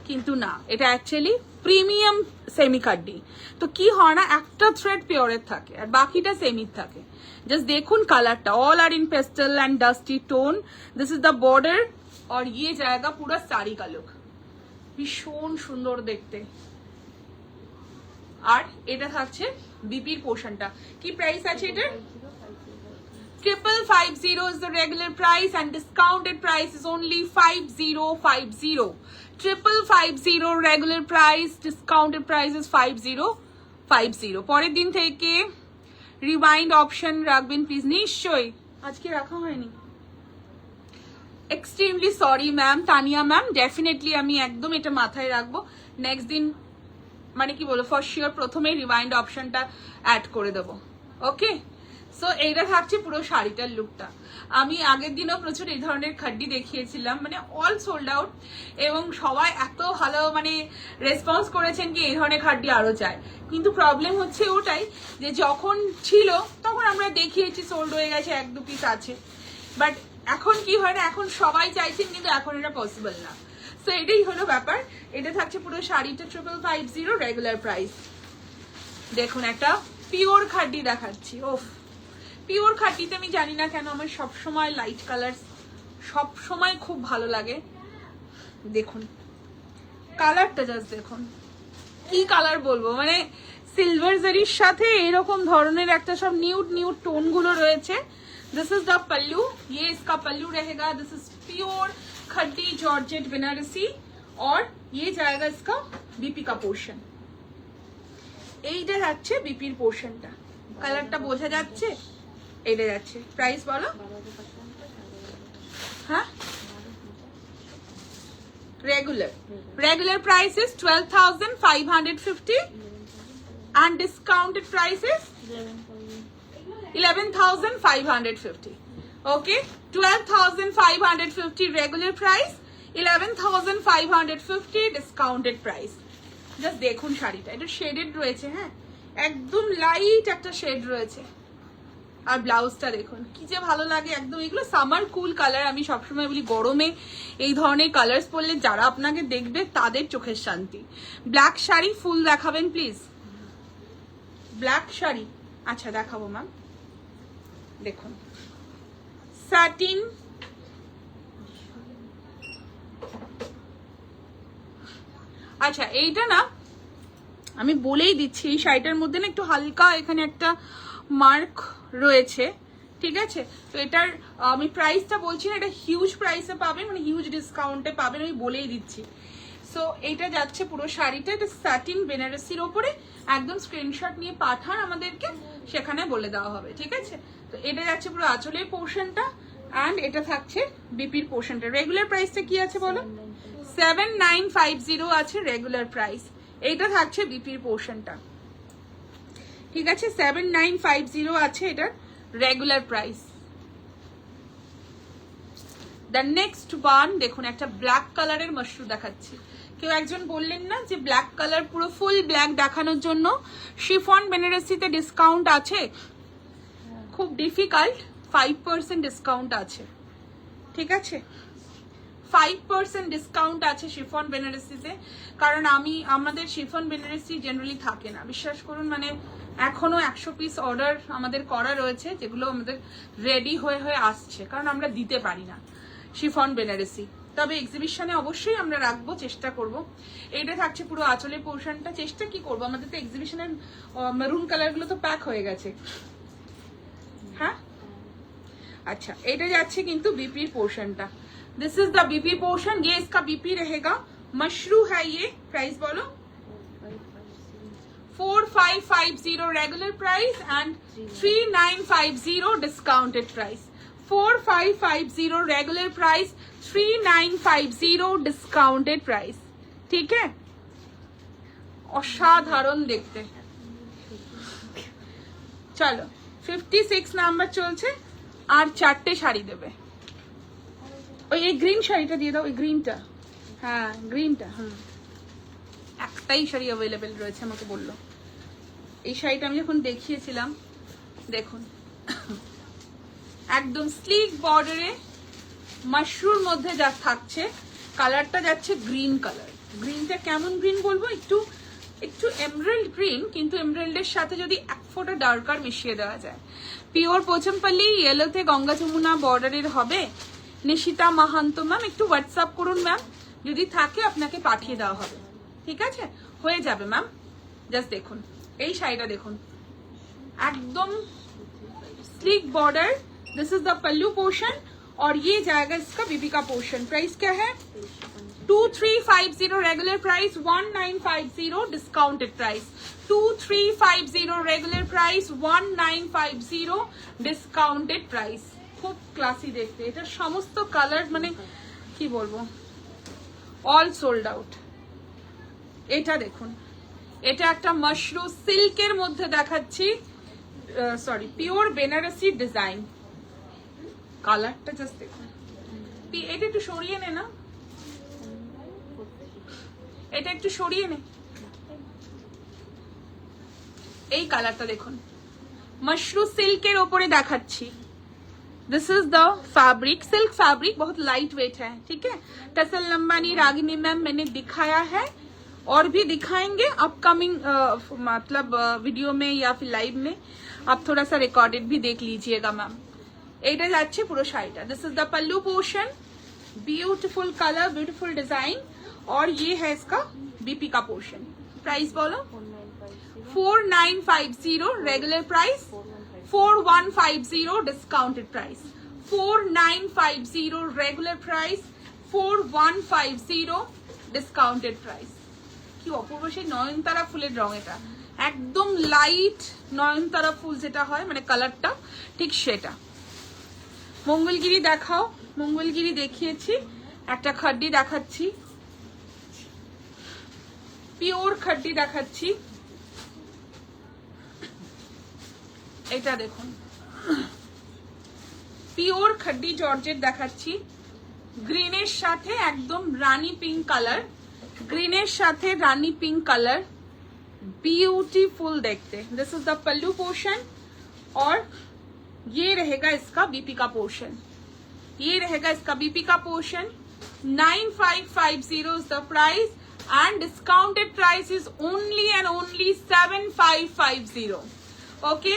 কিন্তু না, এটা অ্যাকচুয়ালি প্রিমিয়াম সেমি কাড্ডি। তো কি হয় না, একটা থ্রেড পিওরের থাকে আর বাকিটা সেমির থাকে। জাস্ট দেখুন কালারটা, all are in pastel and dusty tone. This is the border और ये जाएगा पूरा साड़ी का लुक, ভীষণ সুন্দর দেখতে। আর এটা থাকছে বিপির পোর্শনটা। কি প্রাইস আছে এটা? 5550 is the regular price and discounted price is only 5050. 5550 regular price, discounted price is 5050. পরের দিন থেকে রিমাইন্ড অপশন রাখবেন প্লিজ। নিশ্চয়ই আজকে রাখা হয়নি, extremely sorry ma'am, Tania ma'am. Definitely আমি একদম এটা মাথায় রাখবো। নেক্সট দিন মানে কি বলবো, ফর শিওর প্রথমে রিমাইন্ড অপশনটা অ্যাড করে দেবো। ওকে, সো এইটা থাকছে পুরো শাড়িটার লুকটা। আমি আগের দিনও প্রচুর এই ধরনের খাড্ডি দেখিয়েছিলাম, মানে অল সোল্ড আউট, এবং সবাই এত ভালো মানে রেসপন্স করেছেন কি এই ধরনের খাড্ডি আরো চাই। কিন্তু প্রবলেম হচ্ছে ওটাই যে যখন ছিল তখন আমরা দেখিয়েছি সোল্ড হয়ে গেছে, এক দু পিস আছে, বাট এখন কি হয় না, এখন সবাই চাইছেন কিন্তু এখন এটা পসিবল না। সো এটাই হলো ব্যাপার। এটা থাকছে পুরো শাড়িটা 5550 রেগুলার প্রাইস। দেখুন একটা পিওর খাড্ডি দেখাচ্ছি। ওফ, পিওর খাড্ডিতে আমি জানি না কেন আমার সবসময় লাইট কালার সবসময় খুব ভালো লাগে। দেখুন কালারটা, জাস্ট দেখুন কি কালার বলবো, মানে সিলভার জারির সাথে এরকম ধরনের একটা সব নিউড নিউড টোন গুলো রয়েছে। दिस इज द पल्लू, ये इसका पल्लू रहेगा। This is pure khaddi georgette Banarasi और ये जाएगा इसका बीपी का पोर्शन। এইটা যাচ্ছে বিপির পোর্শনটা, কালারটা বোঝা যাচ্ছে, এটা যাচ্ছে। প্রাইস বলো? হ্যাঁ, regular price is 12,550 and discounted price is 11,550. Okay, 12,550 regular price, 11,550 discounted price. Just দেখুন শাড়িটা, এটা শেডেড রয়েছে, হ্যাঁ একদম লাইট একটা শেড রয়েছে। আর ব্লাউজটা দেখুন কি যে ভালো লাগে একদম। এগুলো সামার কুল কালার। আমি সবসময় বলি গরমে এই ধরনের কালার্স পরলে যারা আপনাকে দেখবে তাদের চোখের শান্তি। ব্ল্যাক শাড়ি ফুল দেখাবেন প্লিজ। ব্ল্যাক শাড়ি আচ্ছা দেখাবো ম্যাম। দেখুন স্যাটিন, আচ্ছা এইটা না আমি বলেই দিচ্ছি, এই শাড়িটার মধ্যে না একটু হালকা এখানে একটা মার্ক রয়েছে, ঠিক আছে? তো এটার আমি প্রাইসটা বলছি না, এটা হিউজ প্রাইসে পাবেন, মানে হিউজ ডিসকাউন্টে পাবেন, আমি বলেই দিচ্ছি। সো এইটা যাচ্ছে পুরো শাড়িটা, এটা স্যাটিন বেনারসির ওপরে। একদম স্ক্রিনশট নিয়ে পাঠান আমাদেরকে, সেখানে বলে দেওয়া হবে, ঠিক আছে? তো এটা যাচ্ছে পুরো আঁচলের পোর্শনটা অ্যান্ড এটা থাকছে বিপির পোর্শনটা। রেগুলার প্রাইসটা কি আছে বলো? 7950 আছে রেগুলার প্রাইস। এইটা থাকছে বিপির পোর্শনটা, ঠিক আছে? 7950 আছে এটার regular price. The next one দেখুন, একটা ব্ল্যাক কালারের মাশরু দেখাচ্ছি। কেউ একজন বললেন না যে ব্ল্যাক কালার পুরো ফুল ব্ল্যাক দেখানোর জন্য শিফন বেনারসিতে ডিসকাউন্ট আছে? খুব ডিফিকাল্ট, 5% ডিসকাউন্ট আছে, ঠিক আছে? 5% ডিসকাউন্ট আছে শিফন বেনারসিতে, কারণ আমাদের শিফন বেনারসি জেনারেলি থাকে না, বিশ্বাস করুন। মানে এখনো 100 পিস অর্ডার আমাদের করা রয়েছে, যেগুলো আমাদের রেডি হয়ে আসছে, কারণ আমরা দিতে পারি না শিফন বেনারসি। তবে এক্সিবিশনে অবশ্যই আমরা রাখবো, চেষ্টা করব। এইটা থাকছে পুরো আঁচলের পোর্শনটা। চেষ্টা কি করবো, আমাদের তো এক্সিবিশনের মেরুন কালার গুলো তো প্যাক হয়ে গেছে, হ্যাঁ। अच्छा এটা যাচ্ছে কিন্তু बीपी पोर्शन টা। This is the BP portion, ये इसका बीपी रहेगा। मशरू है ये, प्राइस बोलो 4550 regular price and 3950 discounted price. 4550 regular price, 3950 discounted price, ठीक है। असाधारण देखते। चलो 56 নাম্বার চলছে আর চারটে শাড়ি দেবে। ওই এই গ্রিন শাড়িটা দিয়ে দাও, ওই গ্রিনটা, হ্যাঁ গ্রিনটা, একটাই শাড়ি অ্যাভেলেবেল রয়েছে আমাকে বললো। এই শাড়িটা আমি যখন দেখিয়েছিলাম, দেখুন একদম স্লিক বর্ডারে মাশরুর মধ্যে যা থাকছে, কালারটা যাচ্ছে গ্রিন কালার, গ্রিনটা কেমন গ্রিন বলবো, একটু একটু এমরাল্ড গ্রিন, কিন্তু এমরাল্ডের সাথে যদি এক ফোঁটা ডার্কার মিশিয়ে দেওয়া যায়। পিওর পোচমপল্লি ইয়েলোতে গঙ্গা যমুনা বর্ডারের হবে। নিশিতা মাহান্ত ম্যাম একটু হোয়াটসঅ্যাপ করুন ম্যাম, যদি থাকে আপনাকে পাঠিয়ে দেওয়া হবে, ঠিক আছে, হয়ে যাবে ম্যাম। জাস্ট দেখুন এই শাড়িটা দেখুন, एकदम sleek border, this is the pallu portion और ये जाएगा इसका बीबी का पोर्शन। प्राइस क्या है 2350 regular price, 1950 discounted price, 2350 regular price, 1950 discounted price. खूब क्लासी देखते, এটা সমস্ত কালার মানে কি বলবো অল সোল্ড আউট। এটা দেখুন, এটা একটা মাশরু সিল্কের মধ্যে দেখাচ্ছি, সরি পিওর বেনারসি ডিজাইন। কালারটা জাস্ট দেখুন, এটা একটু সরিয়ে নে না, এটা একটু সরিয়ে নে। এই কালারটা দেখুন, মাশরু সিল্কের ওপরে দেখাচ্ছি। This is the fabric, silk fabric, बहुत लाइट वेट है, ठीक है। टसल लंबानी रागिनी मैम मैंने दिखाया है और भी दिखाएंगे अपकमिंग मतलब वीडियो में या फिर लाइव में, आप थोड़ा सा रिकॉर्डेड भी देख लीजिएगा मैम। এটা যাচ্ছে পুরো শাড়িটা। This is the pallu portion, beautiful colour, beautiful design, और ये है इसका बीपी का पोर्शन। प्राइस बोलो 4950 regular price, 4150 discounted price, 4950 regular price, 4150 discounted price. কি অপূর্ব সেই নয়নতারা ফুলের রং, এটা একদম লাইট নয়নতারা ফুল যেটা হয় মানে কালারটা ঠিক সেটা। মঙ্গলগিরি দেখাও, মঙ্গলগিরি দেখিয়েছি, একটা খাড্ডি দেখাচ্ছি, পিওর খাড্ডি দেখাচ্ছি। এটা দেখুন পিওর খাড্ডি জর্জেট দেখাচ্ছি, গ্রিনের সাথে একদম রানী পিঙ্ক কালার, ग्रीन साथे रानी पिंक कलर, ब्यूटीफुल देखते। This is the pallu portion और ये रहेगा इसका बीपी का पोर्शन, ये रहेगा इसका बीपी का portion. 9550 is the price and discounted price is only and only 7550। Okay,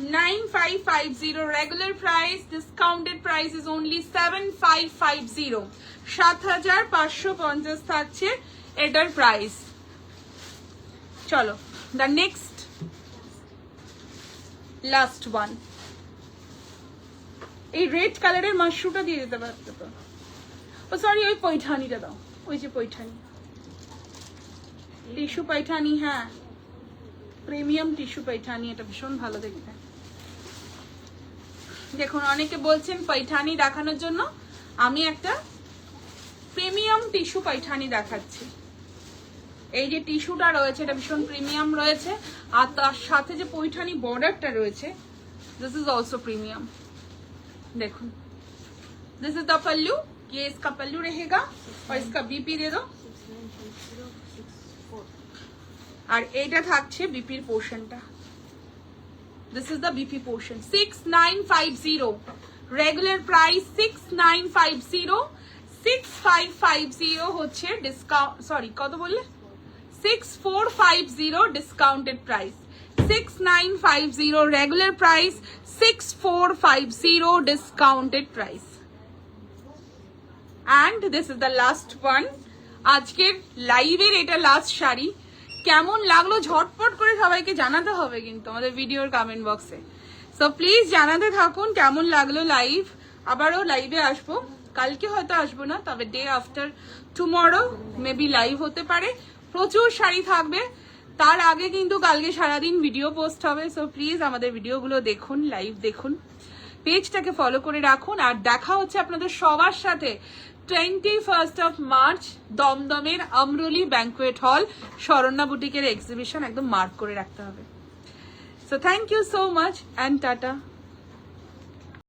9550 regular price, discounted price is only 7550। 7550 থাকছে এটার প্রাইস। চলো দ্য নেক্সট লাস্ট ওয়ান, এই রেড কালারের মাশরুটা দিয়ে দিতে পারতো তো, ও সরি ওই পৈঠানিটা দাও, ওই যে পৈঠানি, টিস্যু পৈঠানি, হ্যাঁ প্রিমিয়াম টিস্যু পৈঠানি, এটা ভীষণ ভালো দেখতে। দেখুন অনেকে বলছেন পৈঠানি দেখানোর জন্য, আমি একটা প্রিমিয়াম টিস্যু পৈঠানি দেখাচ্ছি। এই যে টিস্যুটা রয়েছে এটা ভীষণ প্রিমিয়াম রয়েছে, আর তার সাথে যে পৈঠানি বর্ডারটা রয়েছে দিস ইজ অলসো প্রিমিয়াম। দেখুন दिस इज द पल्लू, ये इसका पल्लू रहेगा और इसका बीपी दे दो, আর এইটা থাকছে বিপির পোর্শনটা। This is the BP portion, 6950 regular price, 6950, 6550 হচ্ছে ডিসকাউন্ট, সরি কত বললে 6450 discounted price, 6950 regular price, 6450 discounted price. And this is the last one, আজকের লাইভের এটা লাস্ট শাড়ি। কেমন লাগলো ঝটপট করে সবাইকে জানাতে হবে কিন্তু আমাদের ভিডিওর কমেন্ট বক্সে। সো প্লিজ জানাতে থাকুন কেমন লাগলো লাইভ। আবারও লাইভে আসবো, কালকে হয়তো আসবো না, তবে day after tomorrow maybe live হতে পারে, প্রচুর শাড়ি থাকবে। তার আগে কিন্তু কালকে সারাদিন ভিডিও পোস্ট হবে। সো প্লিজ আমাদের ভিডিওগুলো দেখুন, লাইভ দেখুন, পেজটাকে ফলো করে রাখুন। আর দেখা হচ্ছে আপনাদের সবার সাথে 21 মার্চ দমদমের আমরলি ব্যাংকুয়েট হল, শরণ্যা বুটিকের এক্সিবিশন, একদম মার্ক করে রাখতে হবে। So thank you so much and tata.